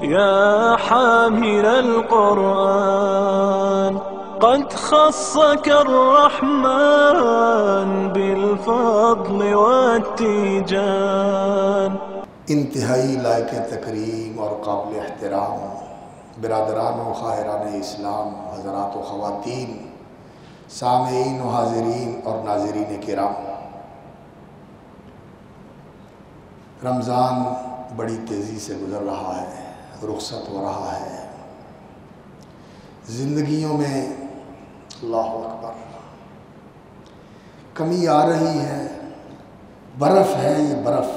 يا حامل القرآن قد خصك الرحمن بالفضل والتيجان. انتہائی لائق تکریم اور قابل احترام برادران و خواہران اسلام، حضرات و خواتین، سامعین و حاضرین اور ناظرین کرام، رمضان بڑی تیزی سے گزر رہا ہے، رخصت ہو رہا ہے زندگیوں میں۔ اللہ اکبر، کمی آ رہی ہے، برف ہے، یہ برف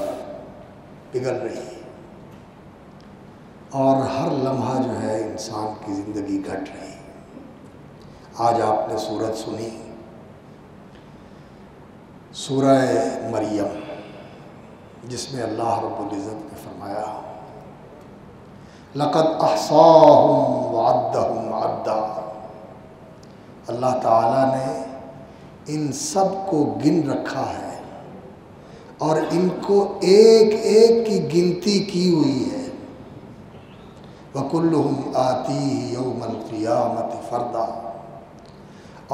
پگھل رہی ہے، اور ہر لمحہ جو ہے انسان کی زندگی گھٹ رہی ہے۔ آج آپ نے سورت سنی، سورہ مریم، جس میں اللہ رب العزت نے فرمایا لَقَدْ أَحْصَاهُمْ وَعَدَّهُمْ عَدًّا۔ اللہ تعالیٰ نے ان سب کو گن رکھا ہے اور ان کو ایک ایک کی گنتی کی ہوئی ہے۔ وَكُلُّهُمْ آتِيهِ يَوْمَ الْقِيَامَةِ فَرْدًا،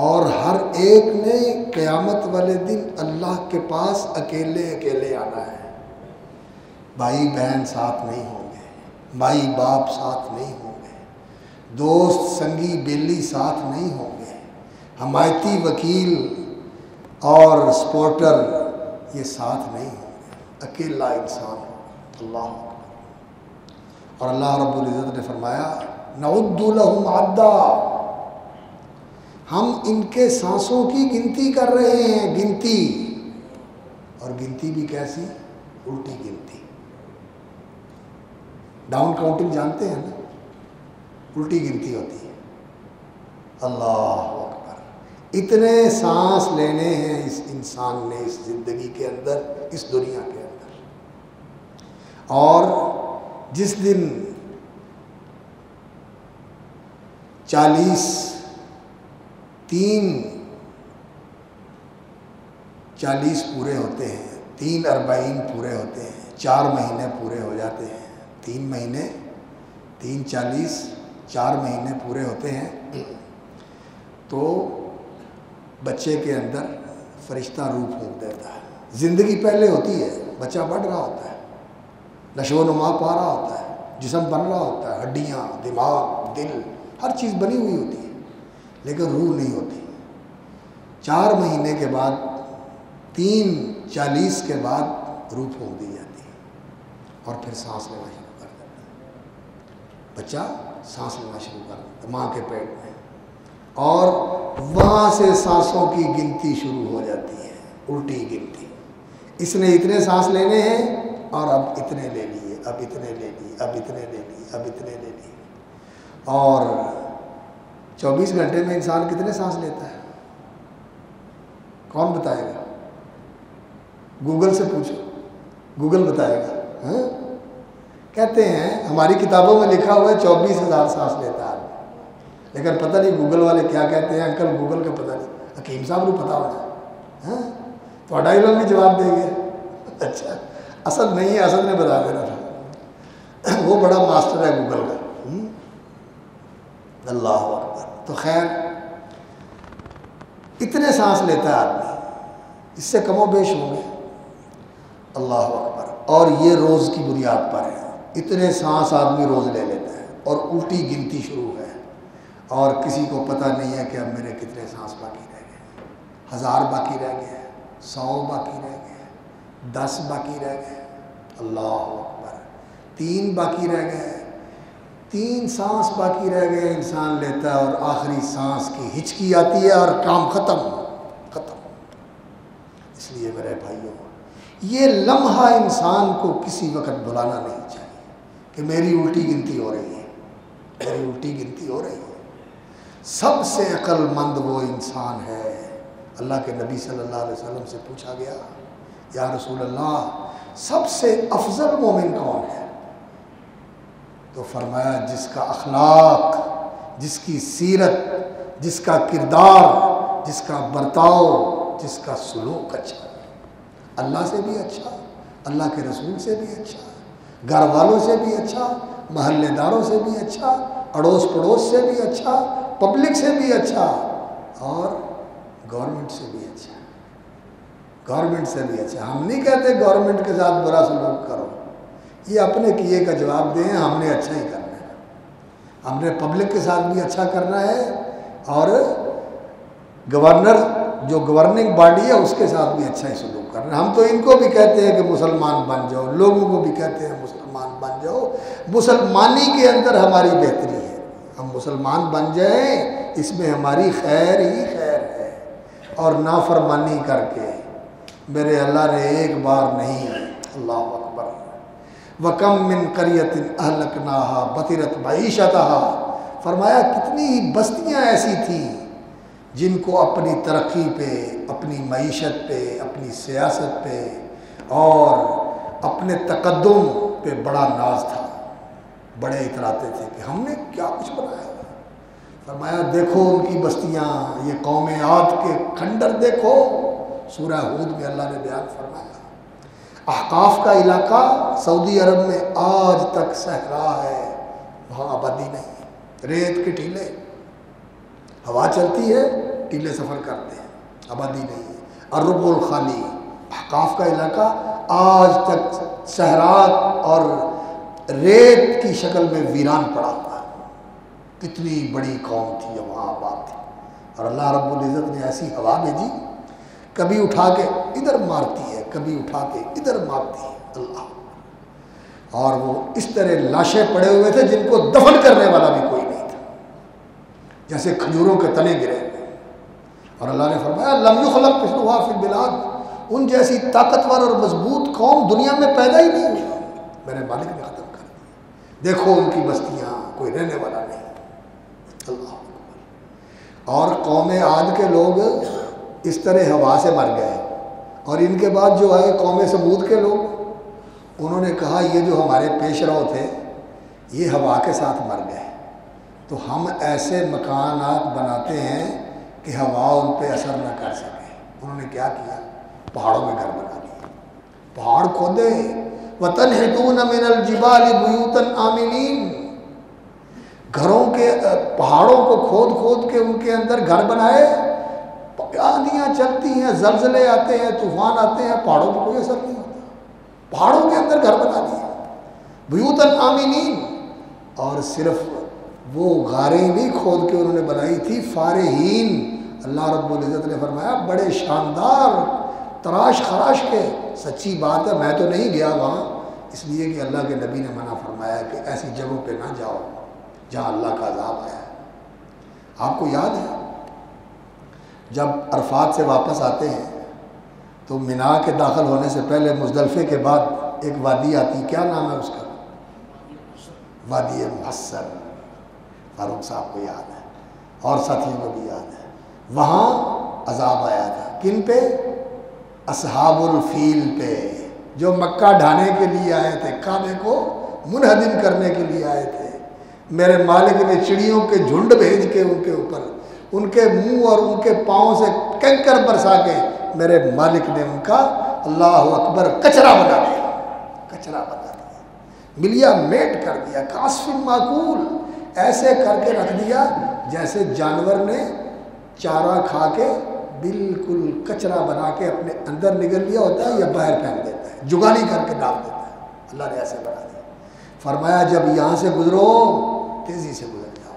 اور ہر ایک نے قیامت والے دن اللہ کے پاس اکیلے اکیلے آنا ہے۔ بھائی بہن ساتھ نہیں ہوں گے، مائی باپ ساتھ نہیں ہوں گے، دوست سنگی بیلی ساتھ نہیں ہوں گے، حمایتی وکیل اور سپورٹر یہ ساتھ نہیں ہوں گے، اکیلا انسان ہو۔ اللہ اکبر۔ اور اللہ رب العزت نے فرمایا نعد لہم عدا، ہم ان کے سانسوں کی گنتی کر رہے ہیں، گنتی، اور گنتی بھی کیسی؟ الٹی گنتی۔ ڈاؤن کاؤنٹنگ جانتے ہیں نا، الٹی گنتی ہوتی ہے۔ اللہ اکبر، اتنے سانس لینے ہیں اس انسان نے اس زندگی کے اندر، اس دنیا کے اندر، اور جس دن 40 پورے ہوتے ہیں، 43 پورے ہوتے ہیں، 4 مہینے پورے ہو جاتے ہیں، 3 مہینے، 3 40، 4 مہینے پورے ہوتے ہیں، تو بچے کے اندر فرشتہ روح پھونک دیتا ہے۔ زندگی پہلے ہوتی ہے، بچہ بڑھ رہا ہوتا ہے، نشو و نما پا رہا ہوتا ہے، جسم بن رہا ہوتا ہے، ہڈیاں، دماغ، دل، ہر چیز بنی ہوئی ہوتی ہے، لیکن روح نہیں ہوتی۔ 4 مہینے کے بعد، 3 40 کے بعد روح پھونک دی جاتی ہے، اور پھر سانس لینا شروع کر دیتا ہے بچہ، سانس لینا شروع کر دیتا ہے ماں کے پیٹ میں، اور وہاں سے سانسوں کی گنتی شروع ہو جاتی ہے، الٹی گنتی۔ اس نے اتنے سانس لینے ہیں، اور اب اتنے لے لیے، اب اتنے لے لیے، اب اتنے لے لیے، اب اتنے لے لیے۔ اور 24 گھنٹے میں انسان کتنے سانس لیتا ہے؟ کون بتائے گا؟ گوگل سے پوچھو، گوگل بتائے گا۔ ہاں، کہتے ہیں ہماری کتابوں میں لکھا ہوا ہے 24,000 سانس لیتا ہے، لیکن پتہ نہیں گوگل والے کیا کہتے ہیں۔ انکل گوگل کا پتہ نہیں، حکیم صاحب کو پتہ ہونا ہے۔ ہاں، تھوڑا ہی لوگ بھی جواب دیں گے۔ اچھا، اسد نہیں ہے، اسد نے بتا دینا تھا، وہ بڑا ماسٹر ہے گوگل کا۔ اللہ اکبر۔ تو خیر، اتنے سانس لیتا ہے آدمی، اس سے کم و بیش ہوں گے۔ اللہ اکبر۔ اور یہ روز کی بنیاد پر ہے، اتنے سانس آدمی روز لے لیتا ہے، اور الٹی گنتی شروع ہے، اور کسی کو پتہ نہیں ہے کہ اب میرے کتنے سانس باقی رہ گئے۔ 1000 باقی رہ گئے، 100 باقی رہ گئے، 10 باقی رہ گئے۔ اللہ اکبر۔ 3 باقی رہ گئے، 3 سانس باقی رہ گئے، انسان لیتا ہے، اور آخری سانس کی ہچکی آتی ہے، اور کام ختم۔ اس لیے میرے بھائیوں، یہ لمحہ انسان کو کسی وقت بلانا نہیں چاہیے کہ میری الٹی گنتی ہو رہی ہے، میری الٹی گنتی ہو رہی ہے۔ سب سے عقل مند وہ انسان ہے۔ اللہ کے نبی صلی اللہ علیہ وسلم سے پوچھا گیا، یا رسول اللہ، سب سے افضل مومن کون ہے؟ تو فرمایا جس کا اخلاق، جس کی سیرت، جس کا کردار، جس کا برتاؤ، جس کا سلوک اچھا، اللہ سے بھی اچھا، اللہ کے رسول سے بھی اچھا، گھر والوں سے بھی اچھا، محلے داروں سے بھی اچھا، اڑوس پڑوس سے بھی اچھا، پبلک سے بھی اچھا، اور گورنمنٹ سے بھی اچھا، گورنمنٹ سے بھی اچھا۔ ہم نہیں کہتے گورنمنٹ کے ساتھ برا سلوک کرو، یہ اپنے کیے کا جواب دیں، ہم نے اچھا ہی کرنا ہے، ہم نے پبلک کے ساتھ بھی اچھا کرنا ہے، اور گورنر جو گورننگ باڈی ہے اس کے ساتھ بھی اچھا ہی سلوک کرنا ہے۔ ہم تو ان کو بھی کہتے ہیں کہ مسلمان بن جاؤ، لوگوں کو بھی کہتے ہیں مسلمان بن جاؤ، مسلمانی کے اندر ہماری بہتری ہے، ہم مسلمان بن جائیں، اس میں ہماری خیر ہی خیر ہے، اور نافرمانی کر کے میرے اللہ نے ایک بار نہیں، اللہ اکبر، وَكَمْ مِنْ قَرْيَةٍ أَهْلَكْنَاهَا بَطِرَتْ مَعِيشَتَهَا، فرمایا کتنی بستیاں ایسی تھیں جن کو اپنی ترقی پہ، اپنی معیشت پہ، اپنی سیاست پہ اور اپنے تقدم پہ بڑا ناز تھا، بڑے اتراتے تھے کہ ہم نے کیا کچھ بنایا۔ فرمایا دیکھو ان کی بستیاں، یہ قوم عاد کے کھنڈر دیکھو، سورہ ہود میں اللہ نے بیان فرمایا۔ احقاف کا علاقہ سعودی عرب میں آج تک صحرا ہے، وہاں آبادی نہیں، ریت کے ٹیلے، ہوا چلتی ہے ٹیلے سفر کرتے ہیں، آبادی نہیں ہے۔ الربع الخالی، احقاف کا علاقہ آج تک صحرا اور ریت کی شکل میں ویران پڑا ہوا ہے، کتنی بڑی قوم تھی وہاں آباد تھی، اور اللہ رب العزت نے ایسی ہوا بھیجی، کبھی اٹھا کے ادھر مارتی ہے، کبھی اٹھا کے ادھر مارتی ہے، اللہ، اور وہ اس طرح لاشیں پڑے ہوئے تھے جن کو دفن کرنے والا بھی کوئی نہیں تھا، جیسے کھجوروں کے تنے گرے ہوئے، اور اللہ نے فرمایا لم یخلق مثلها فی البلاد، ان جیسی طاقتور اور مضبوط قوم دنیا میں پیدا ہی نہیں ہوئی، میرے مالک نے ختم کر دیا، دیکھو ان کی بستیاں، کوئی رہنے والا نہیں، اللہ اکبر۔ اور قوم عاد کے لوگ اس طرح ہوا سے مر گئے، اور ان کے بعد جو آئے قوم سمود کے لوگ، انہوں نے کہا یہ جو ہمارے پیش رو تھے یہ ہوا کے ساتھ مر گئے، تو ہم ایسے مکانات بناتے ہیں کہ ہوا ان پہ اثر نہ کر سکے۔ انہوں نے کیا کیا؟ پہاڑوں میں گھر بنا لیے، پہاڑ کھودے، وَتَنْحِتُونَ مِنَ الْجِبَالِ بُيُوتًا آمِنِينَ، گھروں کے پہاڑوں کو کھود کھود کے ان کے اندر گھر بنائے، آندیاں چلتی ہیں، زلزلے آتے ہیں، طوفان آتے ہیں، پہاڑوں پہ کوئی اثر نہیں ہوتا، پہاڑوں کے اندر گھر بنا دیے، بیوتن آمینین، اور صرف وہ غاریں نہیں کھود کے انہوں نے بنائی تھی، فارہین، اللہ رب العزت نے فرمایا بڑے شاندار، تراش خراش کے، سچی بات ہے میں تو نہیں گیا وہاں، اس لیے کہ اللہ کے نبی نے منع فرمایا کہ ایسی جگہوں پہ نہ جاؤ جہاں اللہ کا عذاب آیا۔ آپ کو یاد ہے جب عرفات سے واپس آتے ہیں تو مینا کے داخل ہونے سے پہلے مزدلفے کے بعد ایک وادی آتی، کیا نام ہے اس کا؟ وادی محصر، فاروق صاحب کو یاد ہے اور ساتھیوں کو بھی یاد ہے، وہاں عذاب آیا تھا، کن پہ؟ اصحاب الفیل پہ، جو مکہ ڈھانے کے لیے آئے تھے، کعبے کو منہدم کرنے کے لیے آئے تھے، میرے مالک نے چڑیوں کے جھنڈ بھیج کے ان کے اوپر، ان کے منہ اور ان کے پاؤں سے کنکر برسا کے میرے مالک نے ان کا اللہ اکبر کچرا بنا دیا، کچرا بنا دیا، ملیا میٹ کر دیا، کاسف معقول، ایسے کر کے رکھ دیا جیسے جانور نے چارہ کھا کے بالکل کچرا بنا کے اپنے اندر نگل لیا ہوتا ہے یا باہر پھینک دیتا ہے، جگانی کر کے ڈال دیتا ہے، اللہ نے ایسے بنا دیا۔ فرمایا جب یہاں سے گزرو تیزی سے گزر جاؤ،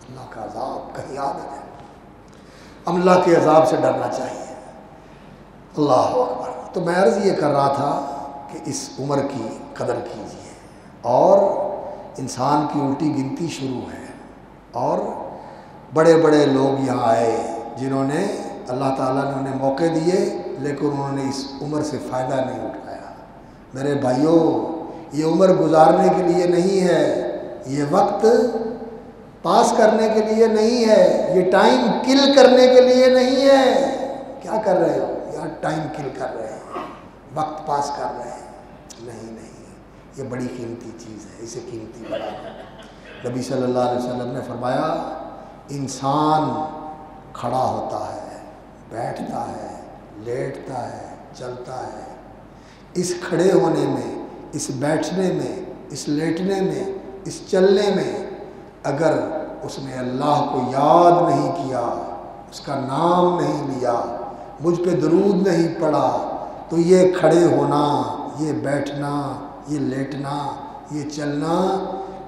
اللہ کا عذاب کہیں یاد ہے، اللہ کے عذاب سے ڈرنا چاہیے، اللہ اکبر۔ تو میں عرض یہ کر رہا تھا کہ اس عمر کی قدر کیجیے، اور انسان کی الٹی گنتی شروع ہے، اور بڑے بڑے لوگ یہاں آئے جنہوں نے اللہ تعالیٰ نے انہیں موقع دیے لیکن انہوں نے اس عمر سے فائدہ نہیں اٹھایا۔ میرے بھائیوں، یہ عمر گزارنے کے لیے نہیں ہے، یہ وقت پاس کرنے کے لیے نہیں ہے، یہ ٹائم کل کرنے کے لیے نہیں ہے۔ کیا کر رہے ہو؟ یار ٹائم کل کر رہے ہیں، وقت پاس کر رہے ہیں، نہیں یہ بڑی قیمتی چیز ہے، اسے قیمتی بنا۔ نبی صلی اللہ علیہ وسلم نے فرمایا انسان کھڑا ہوتا ہے، بیٹھتا ہے، لیٹتا ہے، چلتا ہے، اس کھڑے ہونے میں، اس بیٹھنے میں، اس لیٹنے میں اس چلنے میں اگر اس نے اللہ کو یاد نہیں کیا، اس کا نام نہیں لیا، مجھ پہ درود نہیں پڑا، تو یہ کھڑے ہونا، یہ بیٹھنا، یہ لیٹنا، یہ چلنا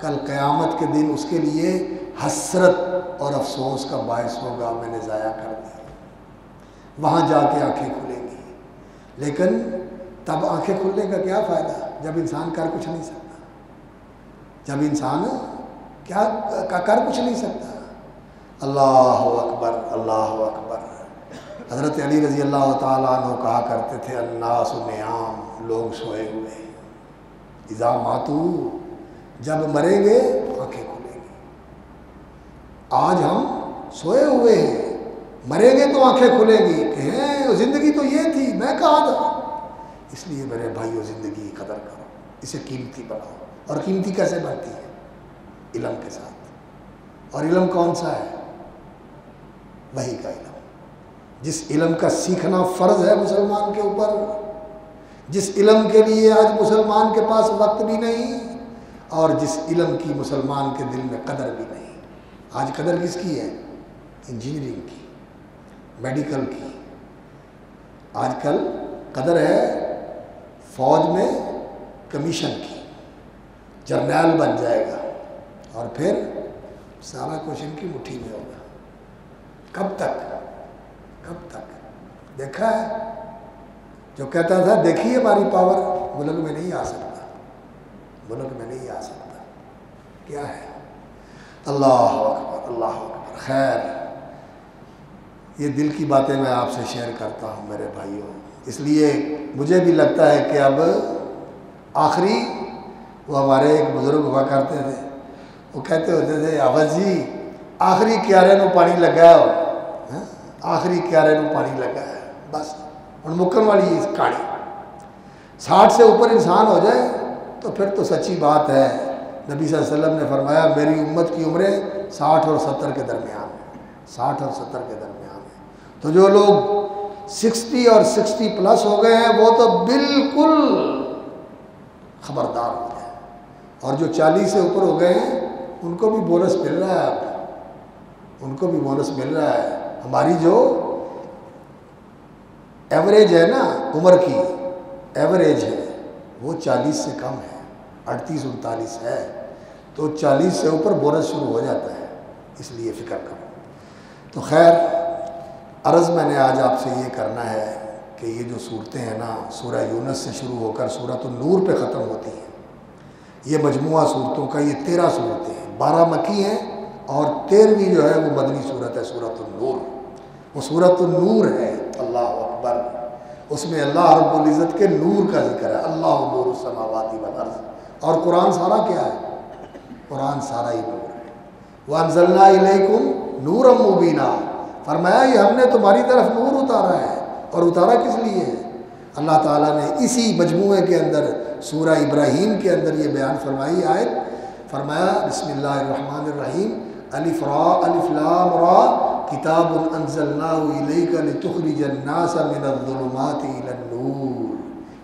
کل قیامت کے دن اس کے لیے حسرت اور افسوس کا باعث ہوگا، میں نے ضائع کر دیا۔ وہاں جا کے آنکھیں کھلیں گی، لیکن تب آنکھیں کھلنے کا کیا فائدہ جب انسان کر کچھ نہیں سکتا، جب انسان کیا کر کچھ نہیں سکتا۔ اللہ اکبر، اللہ اکبر۔ حضرت علی رضی اللہ تعالیٰ عنہ کہا کرتے تھے الناس نیام، لوگ سوئے ہوئے ہیں، اذا ماتو، جب مریں گے آنکھیں کھلیں گی۔ آج ہم سوئے ہوئے ہیں، مریں گے تو آنکھیں کھلیں گی کہ ہیں زندگی تو یہ تھی، میں کہا تھا۔ اس لیے میرے بھائیو زندگی کی قدر کرو، اسے قیمتی بناؤ۔ اور قیمتی کیسے بنتی ہے؟ علم کے ساتھ۔ اور علم کون سا ہے؟ وحی کا علم، جس علم کا سیکھنا فرض ہے مسلمان کے اوپر، جس علم کے لیے آج مسلمان کے پاس وقت بھی نہیں، اور جس علم کی مسلمان کے دل میں قدر بھی نہیں۔ آج قدر کس کی ہے؟ انجینئرنگ کی، میڈیکل کی۔ آج کل قدر ہے فوج میں کمیشن کی، جرنیل بن جائے گا اور پھر سارا کچھ ان کی مٹھی میں ہوگا۔ کب تک؟ کب تک؟ دیکھا ہے جو کہتا تھا دیکھیے ہماری پاور، ملک میں نہیں آ سکتا، ملک میں نہیں آ سکتا۔ کیا ہے؟ اللہ اکبر، اللہ اکبر۔ خیر، یہ دل کی باتیں میں آپ سے شیئر کرتا ہوں میرے بھائیوں، اس لیے مجھے بھی لگتا ہے کہ اب آخری، وہ ہمارے ایک بزرگ ہوا کرتے تھے، وہ کہتے ہوتے تھے آواز جی آخری کیارے نو پانی لگا ہو، آخری کیارے نو پانی لگا ہے، بس اور مکن والی اس کہانی۔ 60 سے اوپر انسان ہو جائے تو پھر تو سچی بات ہے۔ نبی صلی اللہ علیہ وسلم نے فرمایا میری امت کی عمریں 60 اور 70 کے درمیان ہیں، 60 اور 70 کے درمیان ہیں۔ تو جو لوگ 60 اور 60 پلس ہو گئے ہیں وہ تو بالکل خبردار ہو گئے، اور جو 40 سے اوپر ہو گئے ہیں ان کو بھی بونس مل رہا ہے، اب ان کو بھی بونس مل رہا ہے۔ ہماری جو ایوریج ہے نا، عمر کی ایوریج ہے وہ 40 سے کم ہے، 38-39 ہے، تو 40 سے اوپر بونس شروع ہو جاتا ہے، اس لیے فکر کرو۔ تو خیر، عرض میں نے آج آپ سے یہ کرنا ہے کہ یہ جو صورتیں ہیں نا، سورہ یونس سے شروع ہو کر سورۃ النور پہ ختم ہوتی ہیں، یہ مجموعہ صورتوں کا یہ 13 صورتیں ہیں، 12 مکی ہیں اور 13ویں جو ہے وہ مدنی صورت ہے، سورۃ النور۔ وہ سورۃ النور ہے، اللہ اکبر۔ اس میں اللہ رب العزت کے نور کا ذکر ہے، اللہ نور السماوات والارض۔ اور قرآن سارا کیا ہے؟ قرآن سارا ہی نور ہے۔ وَأَنزَلْنَا إِلَيْكُمْ نُورًا مُبِينًا، فرمایا یہ ہم نے تمہاری طرف نور اتارا ہے، اور اتارا کس لیے ہے؟ اللہ تعالیٰ نے اسی مجموعے کے اندر سورہ ابراہیم کے اندر یہ بیان فرمائی آیت، فرمایا بسم اللہ الرحمن الرحیم الف را الف لام را کتاب انزلناہ الیک لتخرج الناس من الظلمات الی النور۔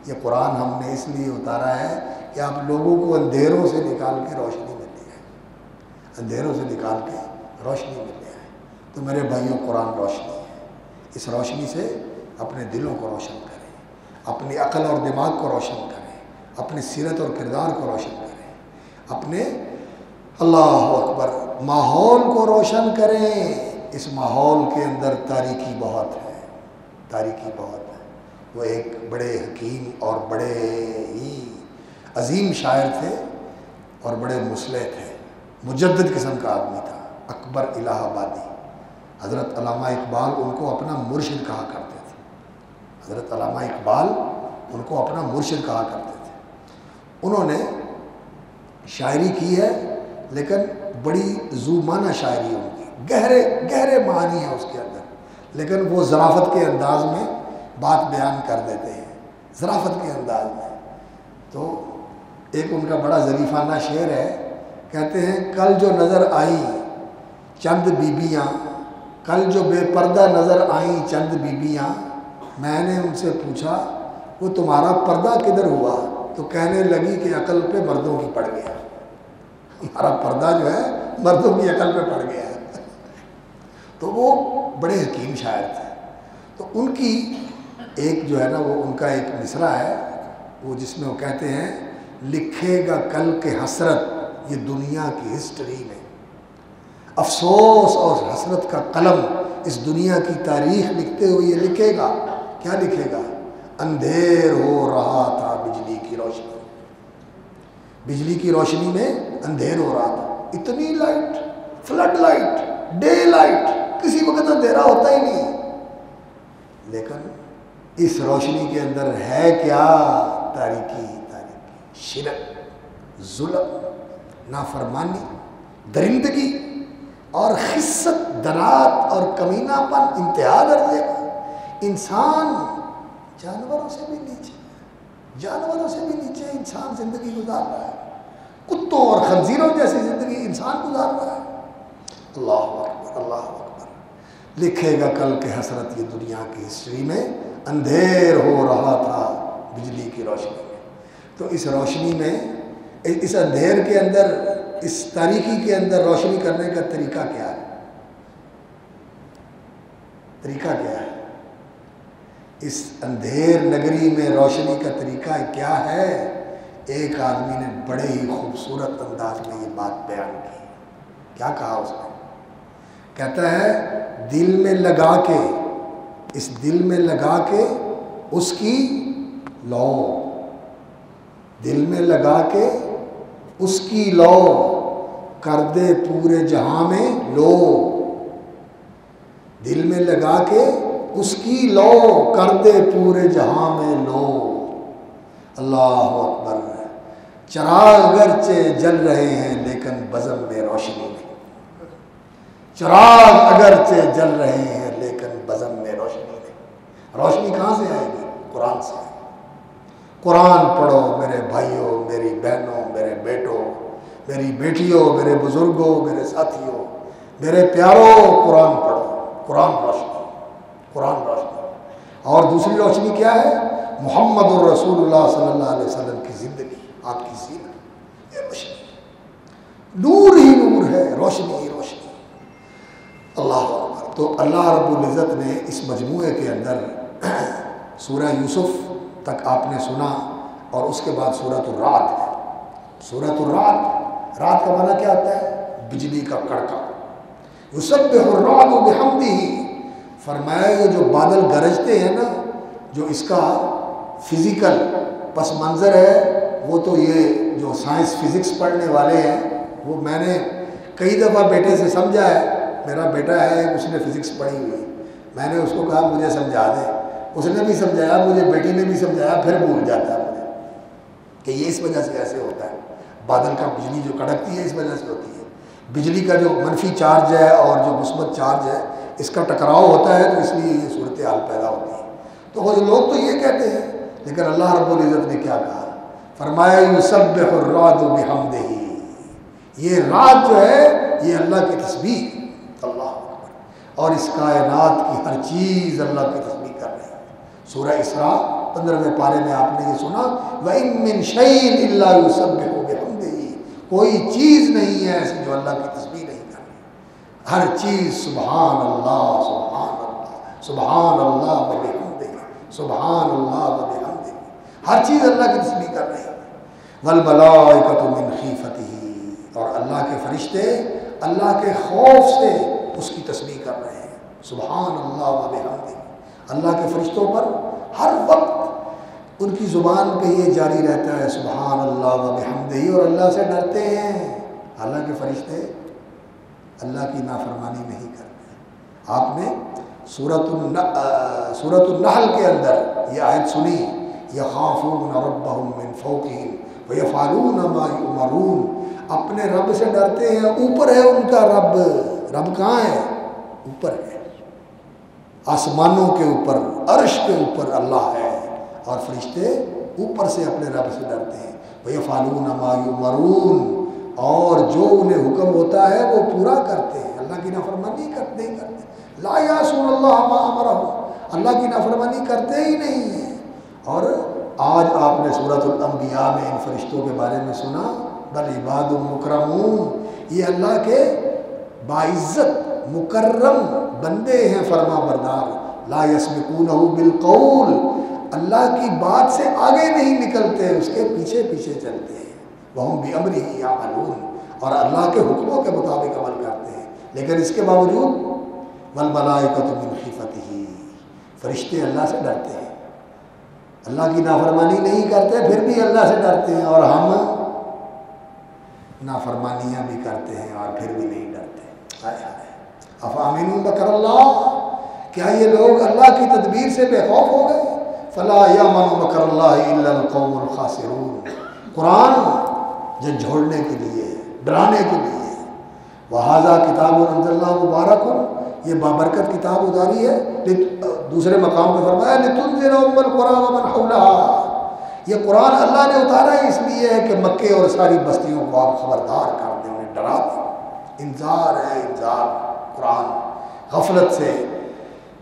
یہ قرآن ہم نے اس لیے اتارا ہے کہ آپ لوگوں کو اندھیروں سے نکال کے روشنی میں لے آئے، اندھیروں سے نکال کے روشنی میں لے آئے۔ تو میرے بھائیوں، قرآن روشنی ہے، اس روشنی سے اپنے دلوں کو روشن کریں، اپنی عقل اور دماغ کو روشن کریں، اپنی سیرت اور کردار کو روشن کریں، اپنے اللہ اکبر ماحول کو روشن کریں۔ اس ماحول کے اندر تاریکی بہت ہے، تاریکی بہت ہے۔ وہ ایک بڑے حکیم اور بڑے ہی عظیم شاعر تھے اور بڑے مصلح تھے، مجدد قسم کا آدمی تھا، اکبر الہ آبادی۔ حضرت علامہ اقبال ان کو اپنا مرشد کہا کرتے تھے، حضرت علامہ اقبال ان کو اپنا مرشد کہا کرتے تھے۔ انہوں نے شاعری کی ہے لیکن بڑی ذو معنی شاعری ان کی، گہرے گہرے معنی ہیں اس کے اندر، لیکن وہ ظرافت کے انداز میں بات بیان کر دیتے ہیں، ظرافت کے انداز میں۔ تو ایک ان کا بڑا ظریفانہ شعر ہے، کہتے ہیں کل جو نظر آئی چند بیبیاں، کل جو بے پردہ نظر آئیں چند بیبیاں، میں نے ان سے پوچھا وہ تمہارا پردہ کدھر ہوا، تو کہنے لگی کہ عقل پہ مردوں کی پڑ گیا۔ ہمارا پردہ جو ہے مردوں کی عقل پہ پڑ گیا ہے. تو وہ بڑے حکیم شاعر تھے. تو ان کی ایک جو ہے نا وہ ان کا ایک مصرع ہے وہ جس میں وہ کہتے ہیں لکھے گا کل کے حسرت یہ دنیا کی ہسٹری میں، افسوس اور حسرت کا قلم اس دنیا کی تاریخ لکھتے ہوئے یہ لکھے گا. کیا لکھے گا؟ اندھیر ہو رہا تھا بجلی کی روشنی، بجلی کی روشنی میں اندھیر ہو رہا تھا. اتنی light, flood light, day light, کسی وقت اندھیرا ہوتا ہی نہیں. لیکن اس روشنی کے اندر ہے کیا؟ تاریکی، تاریکی، شرک، ظلم، نافرمانی، درندگی اور خست، دنات اور کمینہ پن انتہا درجے کا. انسان جانوروں سے بھی نیچے، جانوروں سے بھی نیچے انسان زندگی گزار رہا ہے. کتوں اور خنزیروں جیسی زندگی انسان گزار رہا ہے. اللہ اکبر، اللہ اکبر. لکھے گا کل کے حسرت یہ دنیا کی ہسٹری میں، اندھیر ہو رہا تھا بجلی کی روشنی میں. تو اس روشنی میں، اس اندھیر کے اندر، اس تاریکی کے اندر روشنی کرنے کا طریقہ کیا ہے؟ طریقہ کیا ہے؟ اس اندھیر نگری میں روشنی کا طریقہ کیا ہے؟ ایک آدمی نے بڑے ہی خوبصورت انداز میں یہ بات بیان کی. کیا کہا اس نے؟ کہتا ہے دل میں لگا کے، اس دل میں لگا کے اس کی لو، دل میں لگا کے اس کی لو، کر دے پورے جہاں میں لو. دل میں لگا کے اس کی لو، کر دے پورے جہاں میں لو. اللہ اکبر. چراغ اگرچہ جل رہے ہیں لیکن بزم میں روشنی نہیں. چراغ اگرچہ جل رہے ہیں لیکن بزم میں روشنی نہیں. روشنی کہاں سے آئے گی؟ قرآن سے. قرآن پڑھو میرے بھائیوں، میری بہنوں، میرے بیٹوں، میری بیٹیوں، میرے بزرگوں، میرے ساتھیوں، میرے پیاروں، قرآن پڑھو. قرآن روشنی، قرآن روشنی. اور دوسری روشنی کیا ہے؟ محمد الرسول اللہ صلی اللہ علیہ وسلم کی زندگی، آپ کی سیرت. یہ روشنی، نور ہی نور ہے، روشنی ہی روشنی. اللہ اکبر. تو اللہ رب العزت نے اس مجموعے کے اندر سورہ یوسف تک آپ نے سنا، اور اس کے بعد سورۃ الرعد ہے. سورۃ الرعد، رات کا معنی کیا ہوتا ہے؟ بجلی کا کڑکا. یسبح الرعد بحمدہ. فرمایا یہ جو بادل گرجتے ہیں نا، جو اس کا فزیکل پس منظر ہے، وہ تو یہ جو سائنس فزکس پڑھنے والے ہیں، وہ میں نے کئی دفعہ بیٹے سے سمجھا ہے. میرا بیٹا ہے، اس نے فزکس پڑھی ہوئی. میں نے اس کو کہا مجھے سمجھا دے. اس نے بھی سمجھایا مجھے، بیٹی نے بھی سمجھایا، پھر بھول جاتا ہے مجھے کہ یہ اس وجہ سے ایسے ہوتا ہے. بادل کا بجلی جو کڑکتی ہے اس وجہ سے ہوتی ہے. بجلی کا جو منفی چارج ہے اور جو مثبت چارج ہے، اس کا ٹکراؤ ہوتا ہے، تو اس لیے یہ صورتحال پیدا ہوتی ہے. تو لوگ تو یہ کہتے ہیں، لیکن اللہ رب العزت نے کیا کہا؟ فرمایا یسبح الرعد بحمدہ. یہ رات جو ہے یہ اللہ کی تسبیح. اللہ اکبر. اور اس کائنات کی ہر چیز اللہ کی تسبیح کر رہی ہے. سورہ اسراء 15ویں پارے میں آپ نے یہ سنا، وَإِن مِّن شَيْءٍ إِلَّا يُسَبِّحُ بِحَمْدِهِ. کوئی چیز نہیں ہے ایسی جو اللہ کی تسبیح نہیں کر رہی. ہر چیز سبحان اللہ، سبحان اللہ، سبحان اللہ وبحمدہ، سبحان اللہ وبحمدہ. ہر چیز اللہ کی تسبیح کر رہی ہے. وَالْمَلَائِكَةُ مِنْ خِیفَتِهِ. اور اللہ کے فرشتے اللہ کے خوف سے اس کی تسبیح کر رہے ہیں. سبحان اللہ وبحمدہ. اللہ کے فرشتوں پر ہر وقت ان کی زبان پہ یہ جاری رہتا ہے سبحان اللہ وبحمدہ، اور اللہ سے ڈرتے ہیں. اللہ کے فرشتے اللہ کی نافرمانی نہیں کرتے. آپ نے سورۃ النحل کے اندر یہ آیت سنی، یخافون ربہم من فوقہم ویفعلون ما یؤمرون. اپنے رب سے ڈرتے ہیں. اوپر ہے ان کا رب. رب کہاں ہے؟ اوپر ہے، آسمانوں کے اوپر، عرش کے اوپر اللہ ہے. اور فرشتے اوپر سے اپنے رب سے ڈرتے ہیں. وَيَفْعَلُونَ مَا يُؤْمَرُونَ. اور جو انہیں حکم ہوتا ہے وہ پورا کرتے ہیں. اللہ کی نافرمانی نہیں کرتے. لا یعصون اللہ ما امرہم. اللہ کی نافرمانی کرتے ہی نہیں ہیں. اور آج آپ نے سورۃ الانبیاء میں ان فرشتوں کے بارے میں سنا، بل عباد مکرمون، یہ اللہ کے باعزت مکرم بندے ہیں فرما بردار. لا یسبقونہ بالقول، اللہ کی بات سے آگے نہیں نکلتے، اس کے پیچھے پیچھے چلتے ہیں. وہم بامرہ یعملون، اور اللہ کے حکموں کے مطابق عمل کرتے ہیں. لیکن اس کے باوجود والملائکۃ من خیفتہ، فرشتے اللہ سے ڈرتے ہیں، اللہ کی نافرمانی نہیں کرتے پھر بھی اللہ سے ڈرتے ہیں، اور ہم نافرمانیاں بھی کرتے ہیں اور پھر بھی نہیں ڈرتے. افامنوا مکر اللہ، کیا یہ لوگ اللہ کی تدبیر سے بے خوف ہو گئے؟ فلا یامن مکر اللہ الا القوم الخاسرون. قرآن جھنجھوڑنے کے لیے، ڈرانے کے لیے. وہذا کتاب انزلناہ مبارک، یہ بابرکت کتاب اتاری ہے. دوسرے مقام پہ فرمایا لتنذر ام القری ومن حولها، یہ قرآن اللہ نے اتارا ہے اس لیے ہے کہ مکے اور ساری بستیوں کو آپ خبردار کر دیں، انہیں ڈرا دیں. انذار ہے، انذار قرآن غفلت سے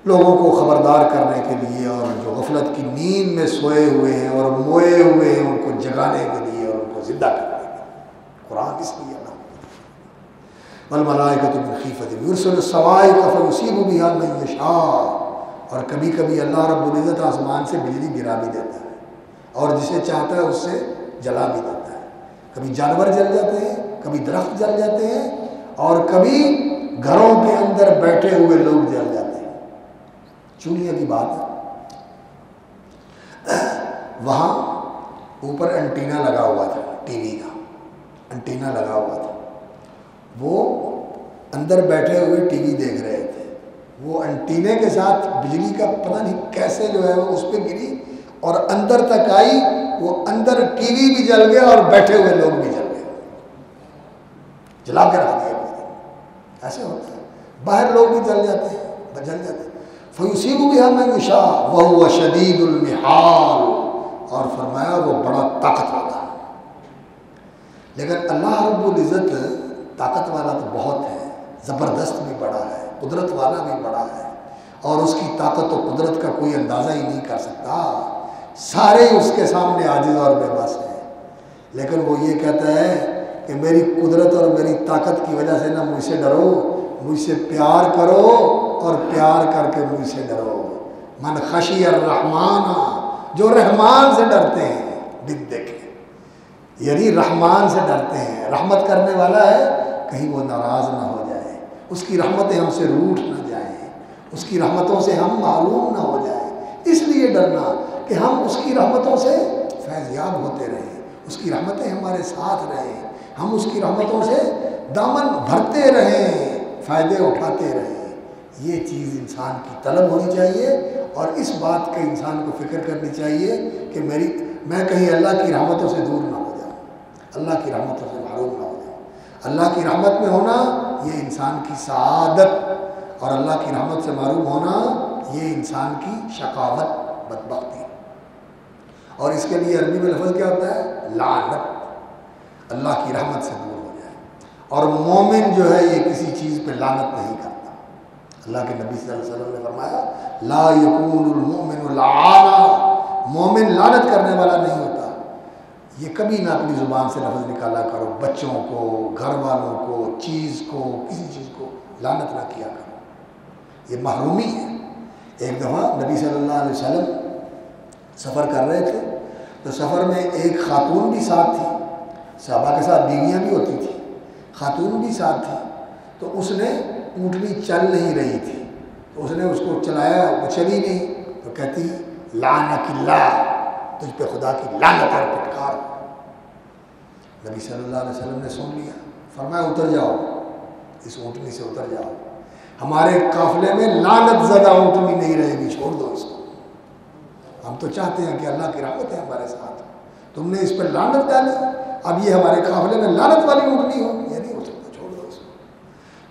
لوگوں کو خبردار کرنے کے لیے، اور جو غفلت کی نیند میں سوئے ہوئے ہیں اور موئے ہوئے ہیں ان کو جگانے کے لیے اور ان کو زندہ کرنے کے لیے. قرآن اس لیے اللہ والملائکۃ من خیفتہ یرسل الصواعق فیصیب بها من یشاء، اور کبھی کبھی اللہ رب العزت آسمان سے بجلی گرا بھی دیتا ہے اور جسے چاہتا ہے اس سے جلا بھی دیتا ہے. کبھی جانور جل جاتے ہیں، کبھی درخت جل جاتے ہیں، اور کبھی گھروں کے اندر بیٹھے ہوئے لوگ جل جاتے ہیں. چوڑیاں کی بات ہے، وہاں اوپر انٹینا لگا ہوا تھا، ٹی وی کا انٹینا لگا ہوا تھا. وہ اندر بیٹھے ہوئے ٹی وی دیکھ رہے تھے. وہ انٹینے کے ساتھ بجلی کا پتہ نہیں کیسے جو ہے وہ اس پہ گری اور اندر تک آئی. وہ اندر ٹی وی بھی جل گیا اور بیٹھے ہوئے لوگ بھی جل گئے، جلا کے رکھ دیا. ایسے ہوتا ہے، باہر لوگ بھی جل جاتے ہیں، جل جاتے ہیں. فیصیب بها من یشاء وهو شدید المحال، اور فرمایا وہ بڑا طاقت والا ہے. لیکن اللہ رب العزت طاقت والا تو بہت ہے، زبردست بھی بڑا ہے، قدرت والا بھی بڑا ہے، اور اس کی طاقت و قدرت کا کوئی اندازہ ہی نہیں کر سکتا. سارے اس کے سامنے عاجز اور بے بس ہیں. لیکن وہ یہ کہتا ہے کہ میری قدرت اور میری طاقت کی وجہ سے نہ مجھ سے ڈرو، مجھ سے پیار کرو اور پیار کر کے مجھ سے ڈرو. من خشی الرحمن، جو رحمان سے ڈرتے ہیں، دل دیکھیں یعنی رحمان سے ڈرتے ہیں. رحمت کرنے والا ہے، کہیں وہ ناراض نہ ہو جائے، اس کی رحمتیں ہم سے روٹھ نہ جائیں، اس کی رحمتوں سے ہم معروم نہ ہو جائیں. اس لیے ڈرنا کہ ہم اس کی رحمتوں سے فیض یاب ہوتے رہیں، اس کی رحمتیں ہمارے ساتھ رہیں، ہم اس کی رحمتوں سے دامن بھرتے رہیں، فائدے اٹھاتے رہیں. یہ چیز انسان کی طلب ہونی چاہیے، اور اس بات کا انسان کو فکر کرنی چاہیے کہ میں کہیں اللہ کی رحمتوں سے دور نہ ہو جاؤں، اللہ کی رحمتوں سے محروم نہ ہو جاؤں. اللہ کی رحمت میں ہونا یہ انسان کی سعادت، اور اللہ کی رحمت سے محروم ہونا یہ انسان کی شقاوت، بدبختی. اور اس کے لیے عربی میں لفظ کیا ہوتا ہے؟ لعنت. اللہ کی رحمت سے دور ہو جائے. اور مومن جو ہے یہ کسی چیز پہ لعنت نہیں کرتا. اللہ کے نبی صلی اللہ علیہ وسلم نے فرمایا لا یکون المؤمن لعانا، مومن لعنت کرنے والا نہیں ہوتا. یہ کبھی نہ اپنی زبان سے لفظ نکالا کرو، بچوں کو، گھر والوں کو، چیز کو، کسی چیز کو لعنت نہ کیا کرو، یہ محرومی ہے. ایک دفعہ نبی صلی اللہ علیہ وسلم سفر کر رہے تھے، تو سفر میں ایک خاتون بھی ساتھ تھی، صحابہ کے ساتھ بیویاں بھی ہوتی تھیں، خاتون بھی ساتھ تھی. تو اس نے اونٹنی چل نہیں رہی تھی، تو اس نے اس کو چلایا، وہ چلی نہیں، تو کہتی لعنک اللہ، تجھ پہ خدا کی لعنت اور پھٹکار. نبی صلی اللہ علیہ وسلم نے سن لیا، فرمایا اتر جاؤ، اس اونٹنی سے اتر جاؤ، ہمارے قافلے میں لعنت زدہ اونٹنی نہیں رہے گی، چھوڑ دو اس کو. ہم تو چاہتے ہیں کہ اللہ کی رحمت ہے ہمارے ساتھ، تم نے اس پر لعنت ڈالی، اب یہ ہمارے قافلے میں لعنت والی اونٹنی ہو، یہ نہیں ہو سکتا، چھوڑ دو اس کو.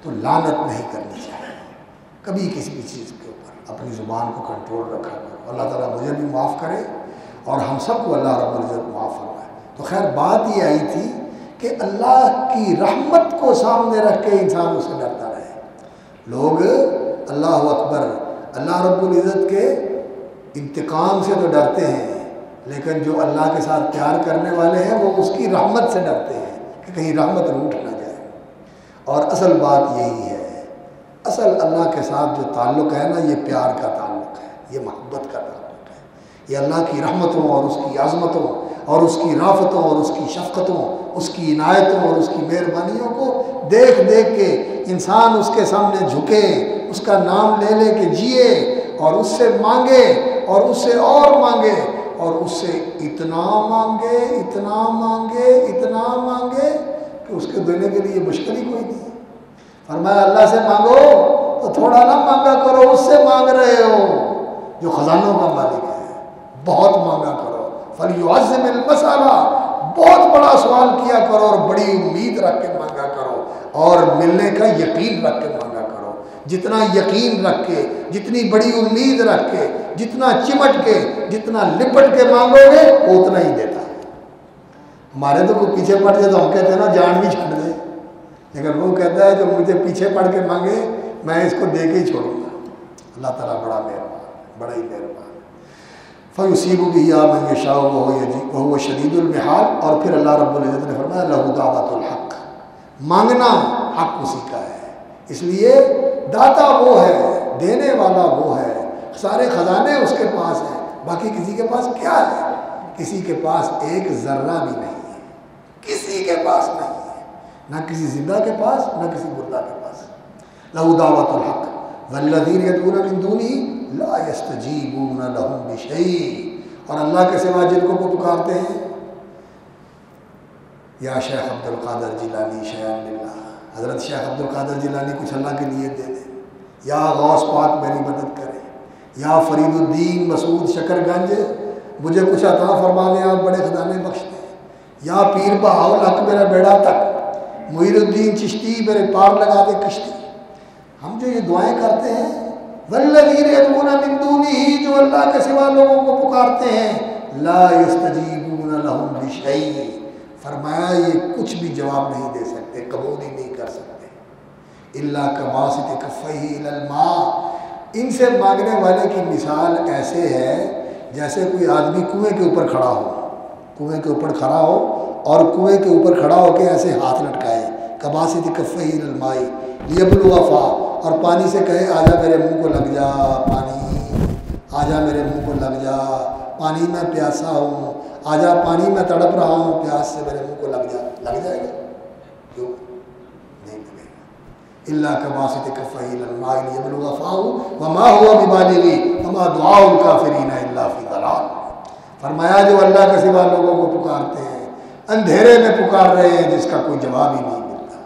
تو لعنت نہیں کرنی چاہیے کبھی کسی بھی چیز کے اوپر. اپنی زبان کو کنٹرول رکھا کرو. اللہ تعالیٰ مجھے بھی معاف کرے اور ہم سب کو اللہ رب العزت معاف فرمائے. تو خیر بات یہ آئی تھی کہ اللہ کی رحمت کو سامنے رکھ کے انسان اسے ڈرتا رہے. لوگ اللہ اکبر، اللہ رب العزت کے انتقام سے تو ڈرتے ہیں، لیکن جو اللہ کے ساتھ پیار کرنے والے ہیں وہ اس کی رحمت سے ڈرتے ہیں. کہ کہیں رحمت روٹ نہ جائے۔ اور اصل بات یہی ہے، اصل اللہ کے ساتھ جو تعلق ہے نا، یہ پیار کا تعلق ہے، یہ محبت کا تعلق ہے۔ یہ اللہ کی رحمتوں اور اس کی عظمتوں اور اس کی رافتوں اور اس کی شفقتوں، اس کی عنایتوں اور اس کی مہربانیوں کو دیکھ دیکھ کے انسان اس کے سامنے جھکے، اس کا نام لے لے کے جیے اور اس سے مانگے اور اس سے اور مانگے اور اس سے اتنا مانگے اتنا مانگے اتنا مانگے کہ اس کے دینے کے لیے مشکل ہی کوئی نہیں۔ فرمایا اللہ سے مانگو تو تھوڑا نہ مانگا کرو، اس سے مانگ رہے ہو جو خزانوں کا مالک ہے، بہت مانگا کرو۔ فَلْيُعَزِّمِ الْمَسْأَلَةَ، بہت بڑا سوال کیا کرو اور بڑی امید رکھ کے مانگا کرو اور ملنے کا یقین رکھ کے مانگا کرو۔ جتنا یقین رکھ کے، جتنی بڑی امید رکھ کے، جتنا چمٹ کے، جتنا لپٹ کے مانگو گے وہ اتنا ہی دیتا ہے۔ ہمارے تو کوئی پیچھے پڑ جائے تو ہم کہتے ہیں نا جان بھی چھڑ دے، لیکن وہ کہتا ہے جو مجھے پیچھے پڑ کے مانگے میں اس کو دے کے ہی چھوڑوں گا۔ اللہ تعالیٰ بڑا مہربان، بڑا ہی مہربان۔ فَيُصِيبُ بِهِ مَن يَشَاءُ وَهُوَ شَدِيدُ الْمِحَالِ، اور پھر اللہ رب العزت نے فرمایا لَهُ دَعْوَةُ الْحَقِّ، مانگنا حق اسی کا ہے، اس لیے داتا وہ ہے، دینے والا وہ ہے، سارے خزانے اس کے پاس ہیں، باقی کسی کے پاس کیا ہے؟ کسی کے پاس ایک ذرہ بھی نہیں ہے، کسی کے پاس نہیں ہے، نہ کسی زندہ کے پاس نہ کسی مردہ کے پاس۔ لَهُ دَعْوَةُ الْحَقِّ وَالَّذِينَ يَدْعُونَ مِن دُونِهِ لا يستجیبون لهم بشیء، اور اللہ کے سوا جن کو وہ پکارتے ہیں، یا شیخ عبد القادر جیلانی شیئا للہ، حضرت شیخ عبد القادر جیلانی کچھ اللہ کے لیے دے دیں، یا غوث پاک میری مدد کریں، یا فرید الدین مسعود شکر گنج مجھے کچھ عطا فرما دیں، آپ بڑے خزانے بخش دیں، یا پیر بہاول حق میرا بیڑا تک، معین الدین چشتی میرے پار لگا دے کشتی۔ ہم جو یہ دعائیں کرتے ہیں، والذین یدعون من دونہ، جو اللہ کے سوا لوگوں کو پکارتے ہیں، لا یستجیبون لهم بشیء، فرمایا یہ کچھ بھی جواب نہیں دے سکتے، قبول ہی نہیں کر سکتے، الا کباسط کفیہ الی الماء، ان سے مانگنے والے کی مثال ایسے ہے جیسے کوئی آدمی کنویں کے اوپر کھڑا ہو، کنویں کے اوپر کھڑا ہو اور کنویں کے اوپر کھڑا ہو کے ایسے ہاتھ لٹکائے، کباسط کفیہ الی الماء لیبلغ فاہ، اور پانی سے کہے آجا میرے منہ کو لگ جا پانی، آجا میرے منہ کو لگ جا پانی، میں پیاسا ہوں، آجا پانی میں تڑپ رہا ہوں، پیاس سے میرے منہ کو لگ جا، لگ جائے گا؟ کیوں نہیں لگے گا؟ الا کباسط کفیہ الی الماء لیبلغ فاہ وما هو ببالغہ وما دعاء الکافرین الا فی ضلال، فرمایا جو اللہ کے سوا لوگوں کو پکارتے ہیں اندھیرے میں پکار رہے ہیں جس کا کوئی جواب ہی نہیں ملتا،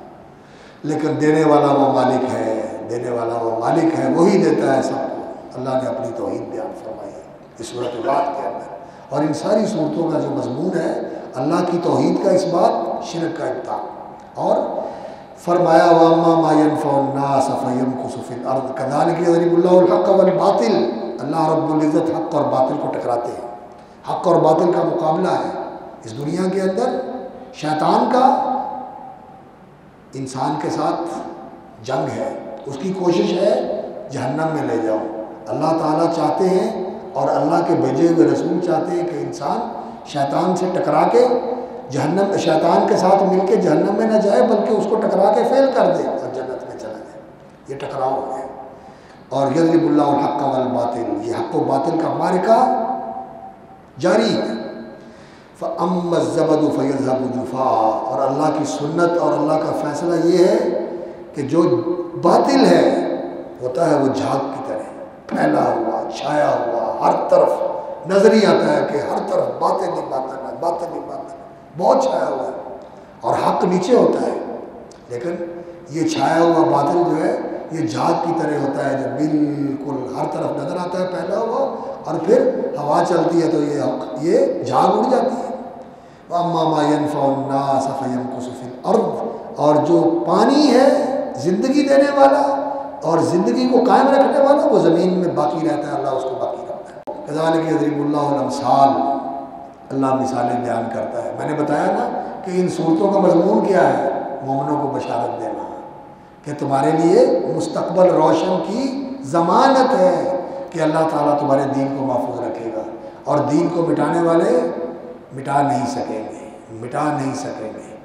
لیکن دینے والا وہ مالک ہے، دینے والا وہ مالک ہے، وہی دیتا ہے سب کو۔ اللہ نے اپنی توحید بیان فرمائی ہے اس سورۃ الرعد کے اندر، اور ان ساری صورتوں کا جو مضمون ہے اللہ کی توحید کا اس بات، شرک کا ابطال، اور فرمایا وَأَمَّا مَا يَنْفَعُ النَّاسَ فَيَمْكُثُ فِي الْأَرْضِ كَذَلِكَ يَضْرِبُ اللَّهُ الْحَقَّ وَالْبَاطِلَ، اللہ رب العزت حق اور باطل کو ٹکراتے ہیں، حق اور باطل کا مقابلہ ہے اس دنیا کے اندر، شیطان کا انسان کے ساتھ جنگ ہے، اس کی کوشش ہے جہنم میں لے جاؤ۔ اللہ تعالیٰ چاہتے ہیں اور اللہ کے بھیجے ہوئے رسول چاہتے ہیں کہ انسان شیطان سے ٹکرا کے جہنم، شیطان کے ساتھ مل کے جہنم میں نہ جائے بلکہ اس کو ٹکرا کے فیل کر دے اور جنت میں چلا جائے، یہ ٹکراؤ ہے۔ اور یضرب اللہ الحق والباطل، یہ حق و باطل کا معرکہ جاری ہے۔ فَأَمَّا الزَّبَدُ فَيَذْهَبُ جُفَاءً، اور اللہ کی سنت اور اللہ کا فیصلہ یہ ہے کہ جو باطل ہے ہوتا ہے وہ جھاگ کی طرح پھیلا ہوا، چھایا ہوا، ہر طرف نظر ہی آتا ہے کہ ہر طرف باطل ہی باطل ہے، باطل ہی باطل ہے، بہت چھایا ہوا ہے، اور حق نیچے ہوتا ہے، لیکن یہ چھایا ہوا باطل جو ہے یہ جھاگ کی طرح ہوتا ہے جو بالکل ہر طرف نظر آتا ہے پھیلا ہوا، اور پھر ہوا چلتی ہے تو یہ جھاگ اڑ جاتی ہے۔ وَأَمَّا مَا يَنْفَعُ النَّاسَ فَيَمْكُثُ فِي الْأَرْضِ، اور جو پانی ہے زندگی دینے والا اور زندگی کو قائم رکھنے والا وہ زمین میں باقی رہتا ہے، اللہ اس کو باقی رکھتا ہے۔ كَذَلِكَ يَضْرِبُ اللَّهُ الْأَمْثَالَ، اللہ مثالیں بیان کرتا ہے۔ میں نے بتایا نا کہ ان صورتوں کا مضمون کیا ہے، مومنوں کو بشارت دینا کہ تمہارے لیے مستقبل روشن کی ضمانت ہے کہ اللہ تعالیٰ تمہارے دین کو محفوظ رکھے گا، اور دین کو مٹانے والے مٹا نہیں سکیں گے، مٹا نہیں سکیں گے۔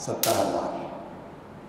70,000,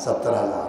70,000,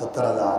70,000,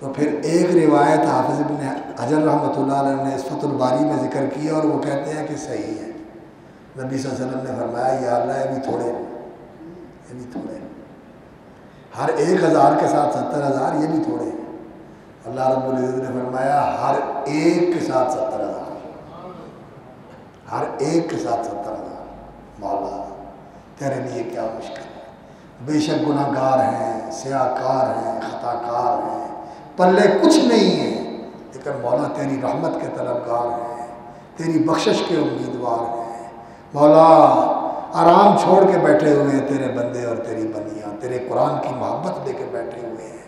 تو پھر ایک روایت حافظ ابن حجر رحمۃ اللہ علیہ نے اس فتح الباری میں ذکر کیا اور وہ کہتے ہیں کہ صحیح ہے. نبی صلی اللہ علیہ وسلم نے فرمایا یا اللہ یہ بھی تھوڑے، یہ بھی تھوڑے، ہر 1000 کے ساتھ 70,000 یہ بھی تھوڑے ہیں. اللہ رب العزت نے فرمایا ہر ایک کے ساتھ 70,000، ہر ایک کے ساتھ 70,000. مولا تیرے لیے کیا مشکل ہے، بے شک گناہ گار ہیں، سیاہ کار ہیں، خطا کار ہیں، پلے کچھ نہیں ہے، لیکن مولا تیری رحمت کے طلبگار ہیں، تیری بخشش کے امیدوار ہیں. مولا آرام چھوڑ کے بیٹھے ہوئے ہیں تیرے بندے اور تیری بندیاں، تیرے قرآن کی محبت لے کے بیٹھے ہوئے ہیں،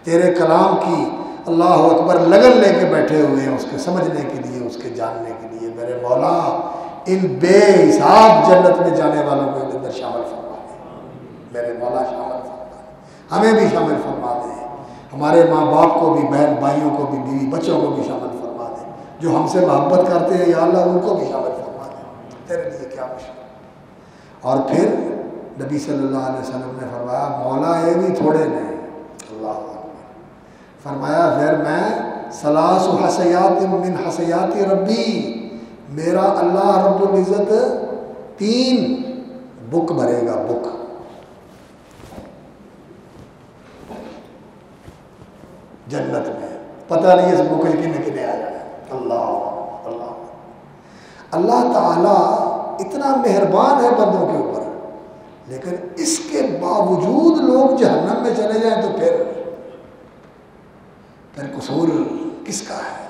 تیرے کلام کی اللہ اکبر لگن لے کے بیٹھے ہوئے ہیں، اس کے سمجھنے کے لیے، اس کے جاننے کے لیے. میرے مولا ان بے حساب جنت میں جانے والوں کو اندر شامل فرما دے. میرے مولا شامل فرما دے، ہمیں بھی شامل فرما دے، ہمارے ماں باپ کو بھی، بہن بھائیوں کو بھی، بیوی بچوں کو بھی شامل فرما دے. جو ہم سے محبت کرتے ہیں یا اللہ ان کو بھی شامل فرما دے. تیرے لیے کیا مشکل. اور پھر نبی صلی اللہ علیہ وسلم نے فرمایا مولا یہ بھی تھوڑے نہیں. اللہ فرمایا پھر میں ثلاث حسیات من حسیات ربی، میرا اللہ رب العزت 3 بک بھرے گا، بک. جنت میں پتہ نہیں اس بک میں کنے کنے آ جائے. اللہ اللہ اللہ تعالیٰ اتنا مہربان ہے بندوں کے اوپر، لیکن اس کے باوجود لوگ جہنم میں چلے جائیں تو پھر قصور کس کا ہے؟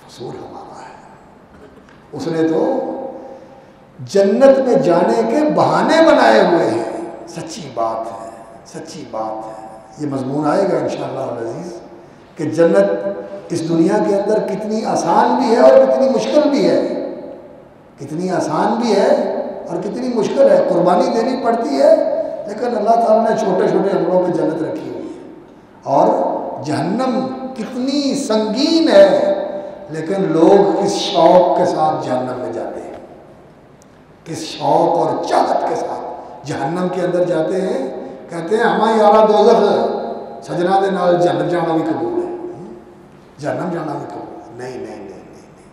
قصور ہمارا ہے. اس نے تو جنت میں جانے کے بہانے بنائے ہوئے ہیں. سچی بات ہے، سچی بات ہے. یہ مضمون آئے گا انشاءاللہ العزیز کہ جنت اس دنیا کے اندر کتنی آسان بھی ہے اور کتنی مشکل بھی ہے. کتنی آسان بھی ہے اور کتنی مشکل ہے. قربانی دینی پڑتی ہے، لیکن اللہ تعالیٰ نے چھوٹے چھوٹے عملوں میں جنت رکھی ہوئی ہے. اور جہنم کتنی سنگین ہے، لیکن لوگ کس شوق کے ساتھ جہنم میں جاتے ہیں، کس شوق اور چاہت کے ساتھ جہنم کے اندر جاتے ہیں. کہتے ہیں ہمارا یارہ دوزخ سجنا دے نال جنت جانا بھی قبول ہے، جہنم جانا بھی قبول ہے. نہیں نہیں نہیں نہیں نہیں.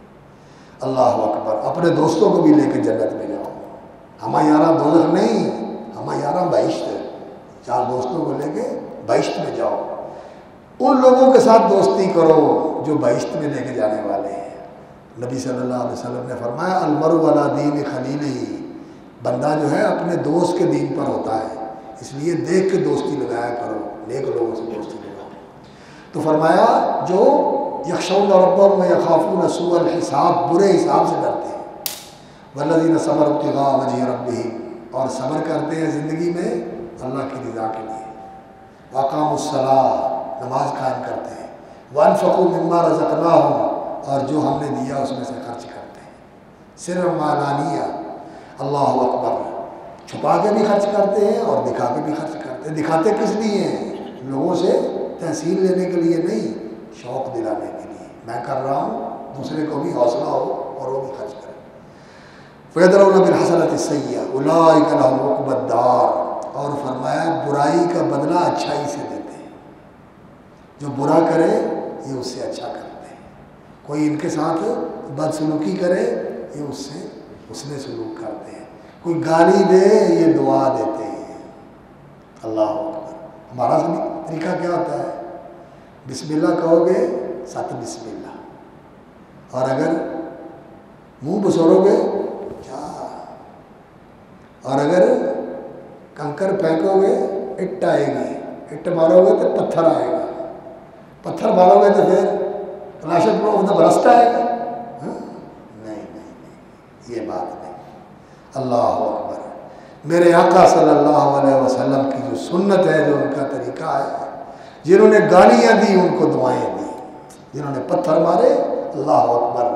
اللہ اکبر. اپنے دوستوں کو بھی لے کے جنت میں جاؤ. ہمارا یارہ دوزخ نہیں، ہمارا یارہ بہشت ہے. 4 دوستوں کو لے کے بہشت میں جاؤ. ان لوگوں کے ساتھ دوستی کرو جو بہشت میں لے کے جانے والے ہیں. نبی صلی اللہ علیہ وسلم نے فرمایا المرء علی دین خلیلہ، بندہ جو ہے اپنے دوست کے دین پر ہوتا ہے، اس لیے دیکھ کے دوستی لگایا کرو، نیک لوگوں سے دوستی لگاؤ. تو فرمایا جو یخشون ربهم ویخافون سوء الحساب، برے حساب سے ڈرتے ہیں. والذین صبروا ابتغاء وجہ ربهم، اور صبر کرتے ہیں زندگی میں اللہ کی رضا کے لیے. واقاموا الصلاۃ، نماز قائم کرتے ہیں. وانفقوا مما رزقناہم، اور جو ہم نے دیا اس میں سے خرچ کرتے ہیں. سرا وعلانیہ، اللہ اکبر. چھپا کے بھی خرچ کرتے ہیں اور دکھا کے بھی خرچ کرتے ہیں. دکھاتے کس لیے ہیں؟ لوگوں سے تحصیل لینے کے لیے نہیں، شوق دلانے کے لیے. میں کر رہا ہوں، دوسرے کو بھی حوصلہ ہو اور وہ بھی خرچ کرے. فَيَدْرَوْنَ بِالْحَسَنَةِ السَّيِّئَةَ أُولَٰئِكَ لَهُمْ عُقْبَى الدَّارِ، اور فرمایا برائی کا بدلہ اچھائی سے دیتے ہیں. جو برا کرے یہ اس سے اچھا کرتے ہیں. کوئی ان کے ساتھ بدسلوکی کرے یہ اس نے سلوک کرتے ہیں. کوئی گالی دے یہ دعا دیتے ہیں. اللہ اکبر. ہمارا طریقہ کیا ہوتا ہے؟ بسم اللہ کہو گے 7 بسم اللہ، اور اگر منہ بسورو گے 4، اور اگر کنکر پھینکو گے اٹ آئے گی، اٹ مارو گے تو پتھر آئے گا، پتھر مارو گے تو پھر پلاشٹ میں تو برسٹ آئے گا. نہیں نہیں نہیں، یہ بات نہیں. اللہ اکبر. میرے آقا صلی اللہ علیہ وسلم کی جو سنت ہے، جو ان کا طریقہ ہے، جنہوں نے گالیاں دی ان کو دعائیں دی، جنہوں نے پتھر مارے اللہ اکبر،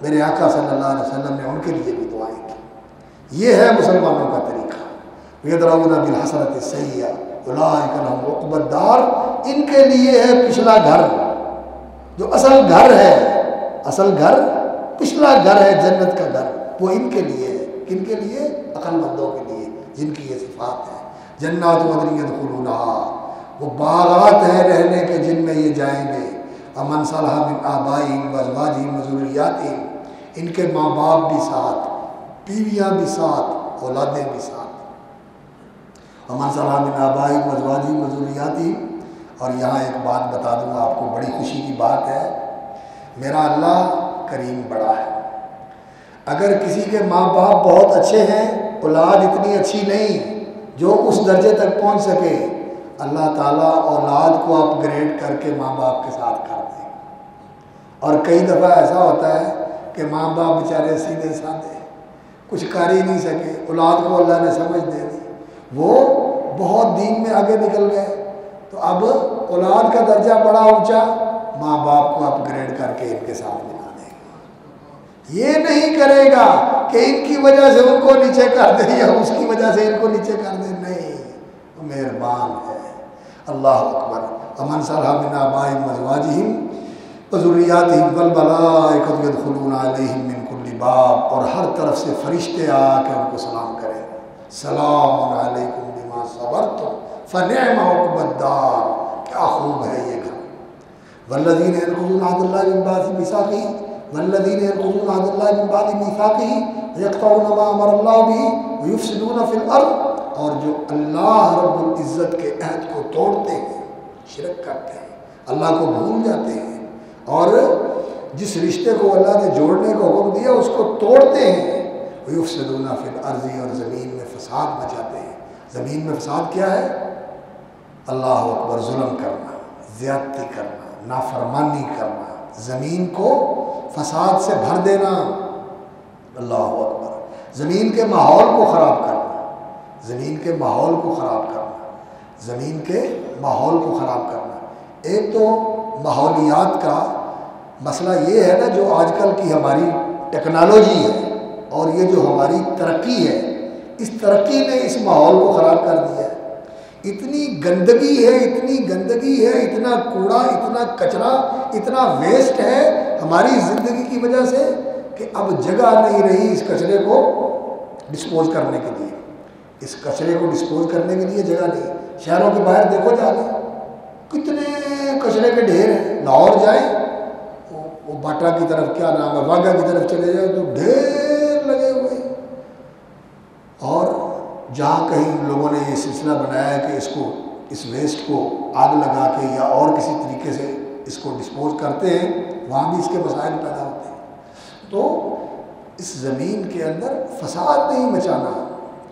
میرے آقا صلی اللہ علیہ وسلم نے ان کے لیے بھی دعائیں کی. یہ ہے مسلمانوں کا طریقہ. یدرؤون بالحسنۃ السیئۃ اولئک لهم عقبی الدار. ان کے لیے ہے پچھلا گھر، جو اصل گھر ہے، اصل گھر پچھلا گھر ہے جنت کا گھر، وہ ان کے لیے ہے. کن کے لیے؟ عقل مندوں کے لیے جن کی یہ صفات ہے. جنات عدن یدخلونہا وہ باغات ہیں رہنے کے جن میں یہ جائیں گے. امن صلح من آبائہم وازواجہم وذریاتہم، ان کے ماں باپ بھی ساتھ، بیویاں بھی ساتھ، اولادیں بھی ساتھ. امن صلح من آبائہم وازواجہم وذریاتہم. اور یہاں ایک بات بتا دوں گا آپ کو، بڑی خوشی کی بات ہے. میرا اللہ کریم بڑا ہے. اگر کسی کے ماں باپ بہت اچھے ہیں، اولاد اتنی اچھی نہیں جو اس درجے تک پہنچ سکے، اللہ تعالیٰ اولاد کو اپ گریڈ کر کے ماں باپ کے ساتھ کر دے. اور کئی دفعہ ایسا ہوتا ہے کہ ماں باپ بیچارے سیدھے سادے کچھ کر ہی نہیں سکے، اولاد کو اللہ نے سمجھ دے دی، وہ بہت دین میں آگے نکل گئے، تو اب اولاد کا درجہ بڑا اونچا، ماں باپ کو اپ گریڈ کر کے ان کے ساتھ ملا دے گا. یہ نہیں کرے گا کہ ان کی وجہ سے ان کو نیچے کر دے یا اس کی وجہ سے ان کو نیچے کر دے، نہیں، وہ مہربان ہے. اللہ اکبر. امن صلح من آبائہم وازواجہم وذریاتہم والملائکۃ یدخلون علیہم من کل باب. اور ہر طرف سے فرشتے آ کے ان کو سلام کریں، سلام علیکم بما صبرتم فنعم عقبی الدار. کیا خوب ہے یہ گھر. والذین ينقضون عہد اللہ من بعد میثاقہ والذین ينقضون عہد اللہ من بعد میثاقہ ویقطعون ما امر اللہ بہ ویفسدون فی الارض. اور جو اللہ رب العزت کے عہد کو توڑتے ہیں، شرک کرتے ہیں، اللہ کو بھول جاتے ہیں، اور جس رشتے کو اللہ نے جوڑنے کا حکم دیا اس کو توڑتے ہیں، ویفسدون فی الارض، اور زمین میں فساد مچاتے ہیں. زمین میں فساد کیا ہے؟ اللہ اکبر. ظلم کرنا، زیادتی کرنا، نافرمانی کرنا، زمین کو فساد سے بھر دینا. اللہ اکبر. زمین کے ماحول کو خراب کرنا، زمین کے ماحول کو خراب کرنا، زمین کے ماحول کو خراب کرنا. ایک تو ماحولیات کا مسئلہ یہ ہے نا، جو آج کل کی ہماری ٹیکنالوجی ہے اور یہ جو ہماری ترقی ہے، اس ترقی نے اس ماحول کو خراب کر دیا ہے. اتنی گندگی ہے، اتنی گندگی ہے، اتنا کوڑا، اتنا کچرا، اتنا ویسٹ ہے ہماری زندگی کی وجہ سے کہ اب جگہ نہیں رہی اس کچرے کو ڈسپوز کرنے کے لیے. اس کچرے کو ڈسپوز کرنے کے لیے جگہ نہیں. شہروں کے باہر دیکھو جا کے کتنے کچرے کے ڈھیر ہیں. لاہور جائیں، وہ باٹا کی طرف، کیا نام ہے، واگا کی طرف چلے جائیں تو ڈھیر لگے ہوئے ہیں. اور جہاں کہیں لوگوں نے یہ سلسلہ بنایا ہے کہ اس ویسٹ کو آگ لگا کے یا اور کسی طریقے سے اس کو ڈسپوز کرتے ہیں، وہاں بھی اس کے مسائل پیدا ہوتے ہیں. تو اس زمین کے اندر فساد نہیں مچانا،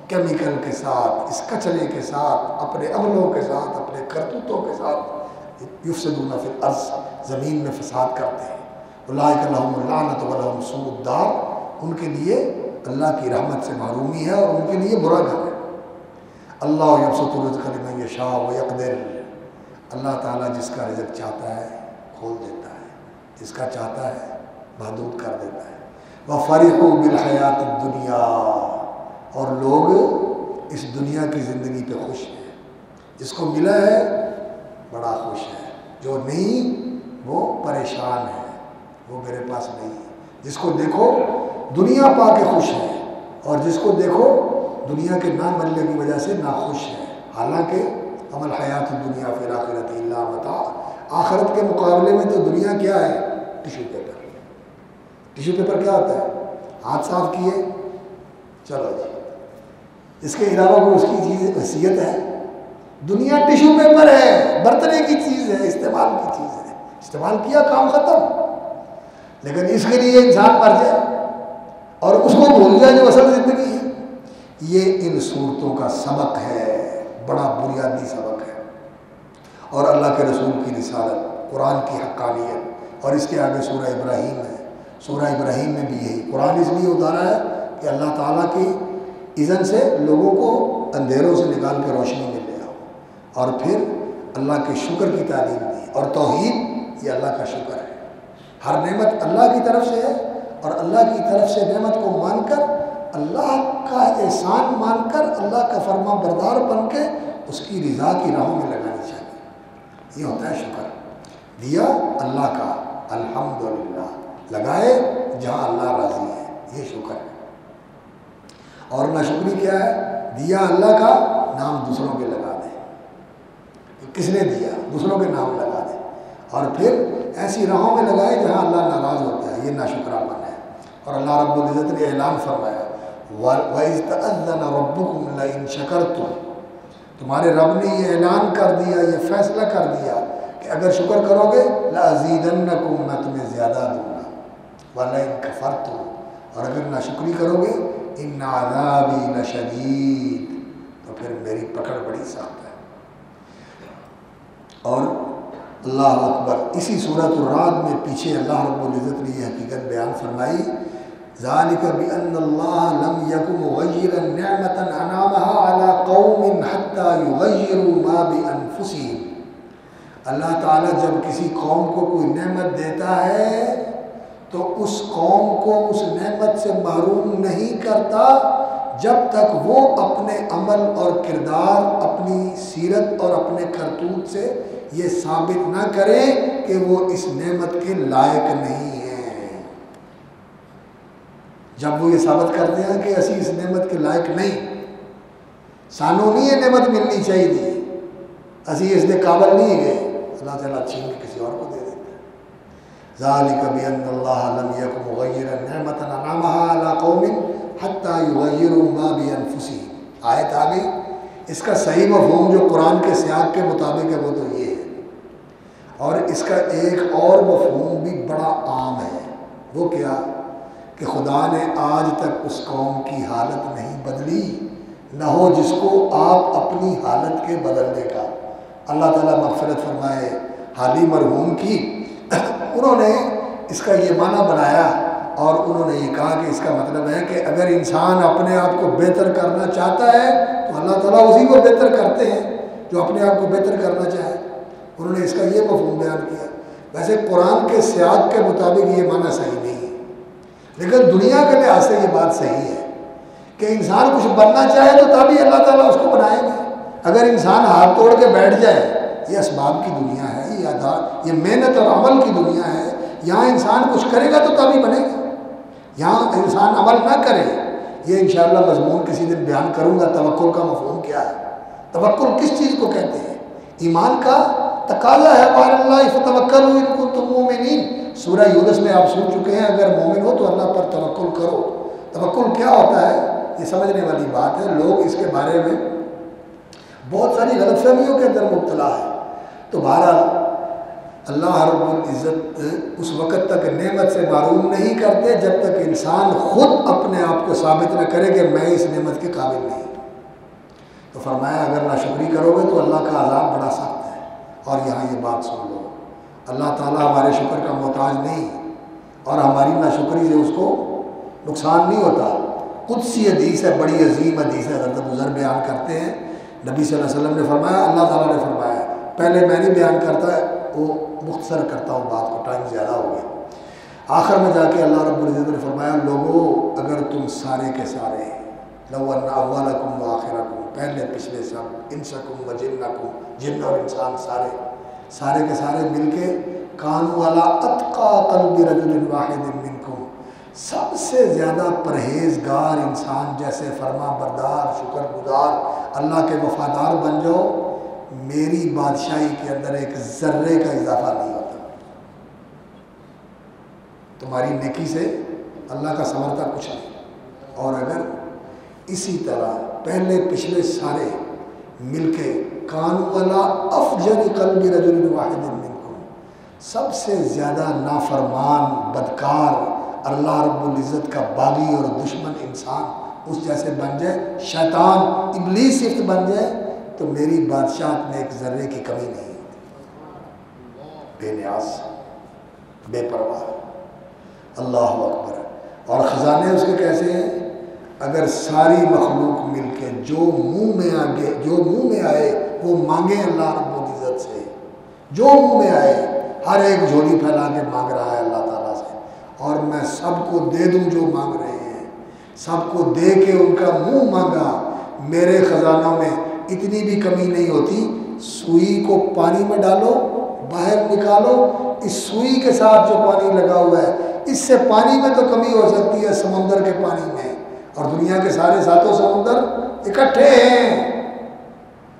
کیمیکل کے ساتھ، اس کچرے کے ساتھ، اپنے عملوں کے ساتھ، اپنے کرتوتوں کے ساتھ یفسدون فی الارض، زمین میں فساد کرتے ہیں. اولئک لہم اللعنۃ ولہم سوء الدار. ان کے لیے اللہ کی رحمت سے محرومی ہے اور ان کے لیے برا گھر ہے. اللہ یبسط الرزق لمن یشاء ویقدر. اللہ تعالیٰ جس کا رزق چاہتا ہے کھول دیتا ہے، جس کا چاہتا ہے محدود کر دیتا ہے. وَفَرِحُوا بِالْحَيَاةِ الدُّنْيَا. اور لوگ اس دنیا کی زندگی پہ خوش ہیں. جس کو ملا ہے بڑا خوش ہے، جو نہیں وہ پریشان ہے، وہ میرے پاس نہیں ہے. جس کو دیکھو دنیا پا کے خوش ہے، اور جس کو دیکھو دنیا کے نہ ملنے کی وجہ سے ناخوش ہے. حالانکہ عمل حیات الدنیا فی الآخرۃ الا متاع. آخرت کے مقابلے میں تو دنیا کیا ہے؟ Tissue paper. ٹیشو پیپر کیا ہوتا ہے؟ ہاتھ صاف کیے چلو جی، اس کے علاوہ کوئی اس کی چیز حیثیت ہے؟ دنیا ٹیشو پیپر ہے، برتنے کی چیز ہے، استعمال کی چیز ہے. استعمال کیا کام ختم. لیکن اس کے لیے انسان مر جائے اور اس کو بھول جائے جو اصل زندگی ہے. یہ ان صورتوں کا سبق ہے، بڑا بنیادی سبق ہے. اور اللہ کے رسول کی رسالت، قرآن کی حقانیت. اور اس کے آگے سورہ ابراہیم ہے. سورہ ابراہیم میں بھی یہی قرآن اس لیے اتارا ہے کہ اللہ تعالیٰ کی اذن سے لوگوں کو اندھیروں سے نکال کے روشنی میں لے آؤ، اور پھر اللہ کے شکر کی تعلیم دی. اور توحید یہ اللہ کا شکر ہے. ہر نعمت اللہ کی طرف سے ہے، اور اللہ کی طرف سے نعمت کو مان کر، اللہ کا احسان مان کر، اللہ کا فرما بردار بن کے اس کی رضا کی راہوں میں لگانی چاہیے. یہ ہوتا ہے شکر. دیا اللہ کا، الحمدللہ، لگائے جہاں اللہ راضی ہے، یہ شکر ہے. اور ناشکری کیا ہے؟ دیا اللہ کا، نام دوسروں کے لگا دیں. کس نے دیا؟ دوسروں کے نام لگا دے، اور پھر ایسی راہوں میں لگائے جہاں اللہ ناراض ہوتا ہے، یہ ناشکراپن ہے۔ اور اللہ رب العزت نے اعلان فرمایا وَإِذْ تَأَذَّنَ رَبُّكُمْ لَئِن شَكَرْتُمْ، تمہارے رب نے یہ اعلان کر دیا، یہ فیصلہ کر دیا کہ اگر شکر کرو گے لَأَزِيدَنَّكُمْ، میں تمہیں زیادہ دوں گا، وَلَئِن كَفَرْتُمْ، اور اگر ناشکری کرو گے إِنَّ عَذَابِي لَشَدِيدٌ، تو پھر میری پکڑ بڑی سخت ہے۔ اور اللہ اکبر، اسی سورۃ الرعد میں پیچھے اللہ رب العزت نے یہ حقیقت بیان فرمائی ذَلِكَ بِأَنَّ اللَّهَ لَمْ يَكُنْ مُغَيِّرًا نِعْمَةً أَنْعَمَهَا عَلَىٰ قَوْمٍ حَتَّىٰ يُغَيِّرُوا مَا بِأَنفُسِهِمْ، اللہ تعالیٰ جب کسی قوم کو کوئی نعمت دیتا ہے تو اس قوم کو اس نعمت سے محروم نہیں کرتا جب تک وہ اپنے عمل اور کردار، اپنی سیرت اور اپنے کرتوت سے یہ ثابت نہ کرے کہ وہ اس نعمت کے لائق نہیں ہیں۔ جب وہ یہ ثابت کرتے ہیں کہ اسی اس نعمت کے لائق نہیں، سانوں نہیں یہ نعمت ملنی چاہیے تھی، اسی اس دے قابل نہیں گئے، اللہ تعالیٰ چھین کے کسی اور کو دے دیتا ہے۔ ذَلِكَ بِأَنَّ اللَّهَ لَمْ يَكُنْ مُغَيِّرًا نِعْمَةً أَنْعَمَهَا عَلَىٰ قَوْمٍ حَتَّىٰ يُغَيِّرُوا مَا بِأَنفُسِهِمْ، آیت آ گئی۔ اس کا صحیح مفہوم جو قرآن کے سیاق کے مطابق ہے وہ تو یہ ہے، اور اس کا ایک اور مفہوم بھی بڑا عام ہے، وہ کیا کہ خدا نے آج تک اس قوم کی حالت نہیں بدلی، نہ ہو جس کو آپ اپنی حالت کے بدلنے کا۔ اللہ تعالیٰ مغفرت فرمائے حالی مرحوم کی، انہوں نے اس کا یہ معنی بنایا اور انہوں نے یہ کہا کہ اس کا مطلب ہے کہ اگر انسان اپنے آپ کو بہتر کرنا چاہتا ہے تو اللہ تعالیٰ اسی کو بہتر کرتے ہیں جو اپنے آپ کو بہتر کرنا چاہے۔ انہوں نے اس کا یہ مفہوم بیان کیا۔ ویسے قرآن کے سیاق کے مطابق یہ معنی صحیح نہیں ہے، لیکن دنیا کے لحاظ سے یہ بات صحیح ہے کہ انسان کچھ بننا چاہے تو تبھی اللہ تعالیٰ اس کو بنائیں گے۔ اگر انسان ہاتھ توڑ کے بیٹھ جائے، یہ اسباب کی دنیا ہے، یہ محنت اور عمل کی دنیا ہے، یہاں انسان کچھ کرے گا تو تبھی بنے گا، یہاں انسان عمل نہ کرے۔ یہ انشاءاللہ مضمون کسی دن بیان کروں گا، توکل کا مفہوم کیا ہے، توکل کس چیز کو کہتے ہیں۔ ایمان کا تقاضا ہے وعلی اللہ فتوکلوا ان کنتم مؤمنین، سورہ یونس میں آپ سن چکے ہیں، اگر مومن ہو تو اللہ پر توکل کرو۔ توکل کیا ہوتا ہے یہ سمجھنے والی بات ہے، لوگ اس کے بارے میں بہت ساری غلط فہمیوں کے اندر مبتلا ہے۔ تو بہرحال اللہ رب العزت اس وقت تک نعمت سے محروم نہیں کرتے جب تک انسان خود اپنے آپ کو ثابت نہ کرے کہ میں اس نعمت کے قابل نہیں۔ تو فرمایا اگر ناشکری کرو گے تو اللہ کا عذاب بڑا سخت ہے۔ اور یہاں یہ بات سن لو، اللہ تعالیٰ ہمارے شکر کا محتاج نہیں، اور ہماری ناشکری سے اس کو نقصان نہیں ہوتا۔ قدسی حدیث ہے، بڑی عظیم حدیث ہے، حضرت ابو ذر بیان کرتے ہیں، نبی صلی اللہ علیہ وسلم نے فرمایا، اللہ تعالیٰ نے فرمایا، پہلے میں نہیں بیان کرتا ہے، وہ مختصر کرتا ہوں بات کو، ٹائم زیادہ ہو گیا۔ آخر میں جا کے اللہ رب العزت نے فرمایا، لوگو اگر تم سارے کے سارے، لو ان اولکم و آخرکم، پہلے پچھلے سب، انسکم و جنکم، جن اور انسان سارے کے سارے مل کے، کانوا علی اتقی قلب رجل واحد منکم، سب سے زیادہ پرہیزگار انسان جیسے فرما بردار، شکر گزار، اللہ کے وفادار بن جاؤ، میری بادشاہی کے اندر ایک ذرے کا اضافہ نہیں ہوتا۔ تمہاری نیکی سے اللہ کا ثمرتا کچھ نہیں۔ اور اگر اسی طرح پہلے پچھلے سارے مل کے کانوا علی افجر قلب رجل واحد منکم، سب سے زیادہ نافرمان، بدکار، اللہ رب العزت کا باغی اور دشمن انسان اس جیسے بن جائے، شیطان ابلیس صفت بن جائے، تو میری بادشاہت میں ایک ذرے کی کمی نہیں ہوتی۔ بے نیاز، بے پرواہ، اللہ اکبر۔ اور خزانے اس کے کیسے ہیں؟ اگر ساری مخلوق مل کے جو منہ میں آئے وہ مانگے اللہ رب العزت سے، جو منہ میں آئے، ہر ایک جھولی پھیلا کے مانگ رہا ہے اللہ تعالیٰ سے، اور میں سب کو دے دوں جو مانگ رہے ہیں، سب کو دے کے ان کا منہ مانگا، میرے خزانوں میں اتنی بھی کمی نہیں ہوتی۔ سوئی کو پانی میں ڈالو، باہر نکالو، اس سوئی کے ساتھ جو پانی لگا ہوا ہے، اس سے پانی میں تو کمی ہو سکتی ہے سمندر کے پانی میں، اور دنیا کے سارے ساتوں سمندر اکٹھے ہیں،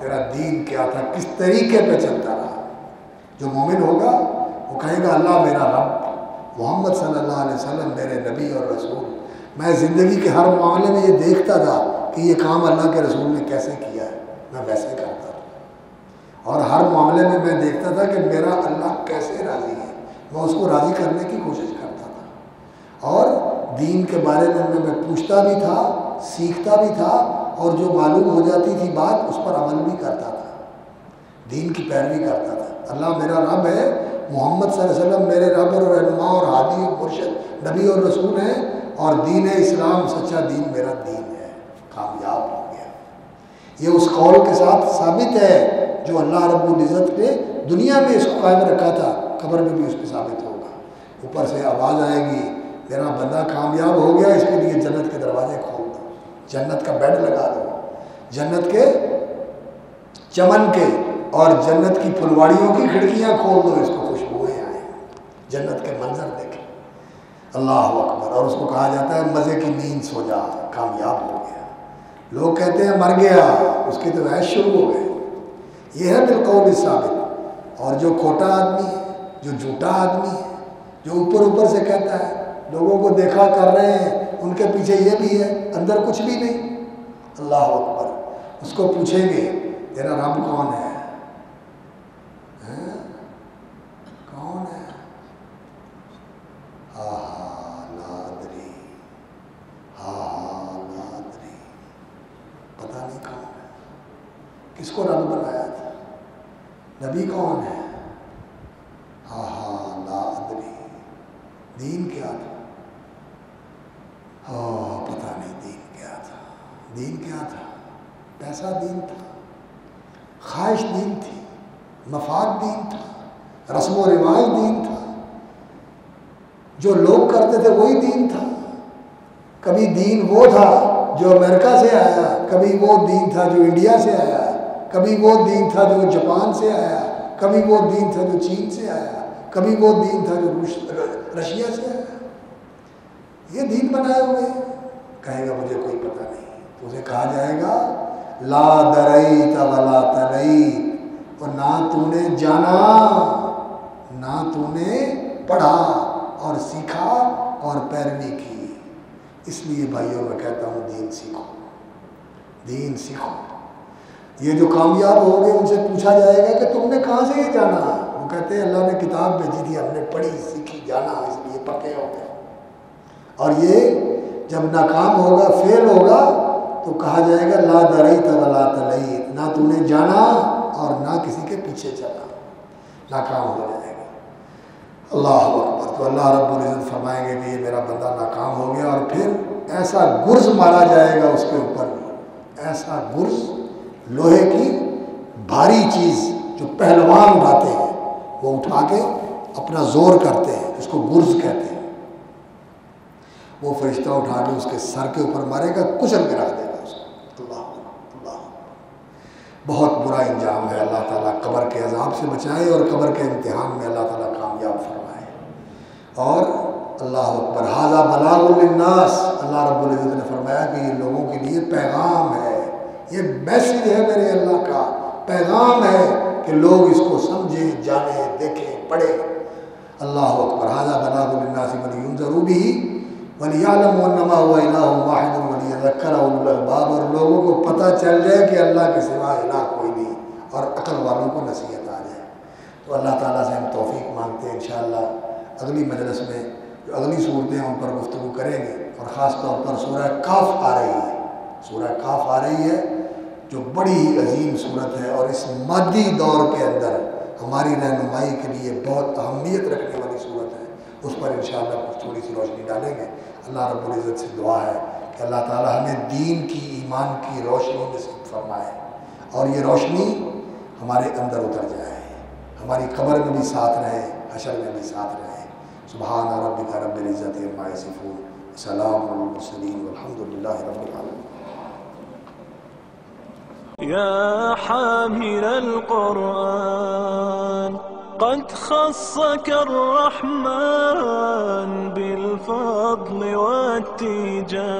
تیرا دین کیا تھا، کس طریقے پہ چلتا رہا. جو مومن ہوگا وہ کہے گا اللہ میرا رب، محمد صلی اللہ علیہ وسلم میرے نبی اور رسول. میں زندگی کے ہر معاملے میں یہ دیکھتا تھا کہ یہ کام اللہ کے رسول نے کیسے کیا ہے، میں ویسے کرتا تھا. اور ہر معاملے میں میں دیکھتا تھا کہ میرا اللہ کیسے راضی ہے، میں اس کو راضی کرنے کی کوشش کرتا تھا. اور دین کے بارے میں پوچھتا بھی تھا، سیکھتا بھی تھا، اور جو معلوم ہو جاتی تھی بات اس پر عمل بھی کرتا تھا، دین کی پیروی کرتا تھا. اللہ میرا رب ہے، محمد صلی اللہ علیہ وسلم میرے رب اور رہنما اور ہادی اور مرشد نبی اور رسول ہیں، اور دین اسلام سچا دین میرا دین ہے. کامیاب ہو گیا. یہ اس قول کے ساتھ ثابت ہے جو اللہ رب العزت نے دنیا میں اس کو قائم رکھا تھا، قبر میں بھی اس پہ ثابت ہوگا. اوپر سے آواز آئے گی میرا بندہ کامیاب ہو گیا، اس کے لیے جنت کے دروازے کھول دو، جنت کا بیڈ لگا دو، جنت کے چمن کے اور جنت کی پھلواڑیوں کی کھڑکیاں کھول دو، اس کو خوشبوئیں آئیں، جنت کے منظر دیکھیں. اللہ اکبر. اور اس کو کہا جاتا ہے مزے کی نیند سو جا، کامیاب ہو گیا. لوگ کہتے ہیں مر گیا، اس کی تو عیش شروع ہو گئے. یہ ہے بالقول ثابت. اور جو کھوٹا آدمی ہے، جو جھوٹا آدمی ہے، جو اوپر سے کہتا ہے لوگوں کو دیکھا کر رہے ہیں، ان کے پیچھے یہ بھی ہے، اندر کچھ بھی نہیں. اللہ اکبر. اس کو پوچھیں گے تیرا رب کون ہے؟ کون ہے؟ لا ادری، لا ادری. پتہ نہیں کون ہے. کس کو رب بنایا تھا؟ نبی کون ہے؟ لا ادری. دین کیا تھا؟ پتہ نہیں دین کیا تھا. دین کیا تھا؟ پیسہ دین تھا، خواہش دین تھی، مفاد دین تھا، رسم و رواج دین تھا، جو لوگ کرتے تھے وہی دین تھا. کبھی دین وہ تھا جو امریکہ سے آیا، کبھی وہ دین تھا جو انڈیا سے آیا، کبھی وہ دین تھا جو جاپان سے آیا، کبھی وہ دین تھا جو چین سے آیا، کبھی وہ دین تھا جو رشیا سے آیا. یہ دین بنائے ہوئے. کہے گا مجھے کوئی پتہ نہیں. تو اسے کہا جائے گا لا دریت ولا تلیت. اور نہ تو نے جانا، نہ تو نے پڑھا اور سیکھا اور پیروی کی. اس لیے بھائیوں میں کہتا ہوں دین سیکھو، دین سیکھو. یہ جو کامیاب ہو گئے ان سے پوچھا جائے گا کہ تم نے کہاں سے یہ جانا؟ وہ کہتے ہیں اللہ نے کتاب بھیجی تھی، ہم نے پڑھی سیکھی جانا، اس لیے پکے ہو گئے. اور یہ جب ناکام ہوگا، فیل ہوگا، تو کہا جائے گا لا دریت ولا تلیت. نہ تو نے جانا اور نہ کسی کے پیچھے چلا، ناکام ہو جائے گا. اللہ اکبر. تو اللہ رب العزت فرمائیں گے کہ یہ میرا بندہ ناکام ہو گیا، اور پھر ایسا گرز مارا جائے گا اس کے اوپر، ایسا گرز، لوہے کی بھاری چیز جو پہلوان اٹھاتے ہیں، وہ اٹھا کے اپنا زور کرتے ہیں، اس کو گرز کہتے ہیں. وہ فرشتہ اٹھا کے اس کے سر کے اوپر مارے گا، کچل کے رکھ دے گا اس کو. اللہ بہت برا انجام ہے. اللہ تعالیٰ قبر کے عذاب سے بچائے اور قبر کے امتحان میں اللہ تعالیٰ کامیاب فرمائے. اور اللہ اکبر. ھذا بلاغ للناس. اللہ رب العزت نے فرمایا کہ یہ لوگوں کے لیے پیغام ہے، یہ میسیج ہے میرے اللہ کا، پیغام ہے کہ لوگ اس کو سمجھیں، جانیں، دیکھیں، پڑھیں. اللہ اکبر. ھذا بلاغ للناس ولینذروا به وَلِيَعْلَمُوا أَنَّمَا هُوَ إِلَٰهٌ وَاحِدٌ وَلِيَذَّكَّرَ أُولُو الْأَلْبَابِ. اور لوگوں کو پتہ چل جائے کہ اللہ کے سوا الہ کوئی نہیں، اور عقل والوں کو نصیحت آ جائے. تو اللہ تعالیٰ سے ہم توفیق مانگتے ہیں. انشاءاللہ اگلی مجلس میں جو اگلی صورتیں ہیں ان پر گفتگو کریں گے، اور خاص طور پر سورہ کاف آ رہی ہے. سورہ کاف آ رہی ہے جو بڑی ہی عظیم صورت ہے، اور اس مادی دور کے اندر ہماری رہنمائی کے لیے بہت اہمیت رکھنے والی صورت ہے. اس پر انشاءاللہ کچھ تھوڑی سی روشنی ڈالیں گے. اللہ رب العزت سے دعا ہے کہ اللہ تعالیٰ ہمیں دین کی، ایمان کی روشنی نصیب فرمائے، اور یہ روشنی ہمارے اندر اتر جائے، ہماری قبر میں بھی ساتھ رہے، حشر میں بھی ساتھ رہے. سبحان ربک رب العزت عما یصفون، سلام علی المرسلین والحمد للہ رب العالمین. يا حامل القرآن قد خصك الرحمن بالفضل والتيجان.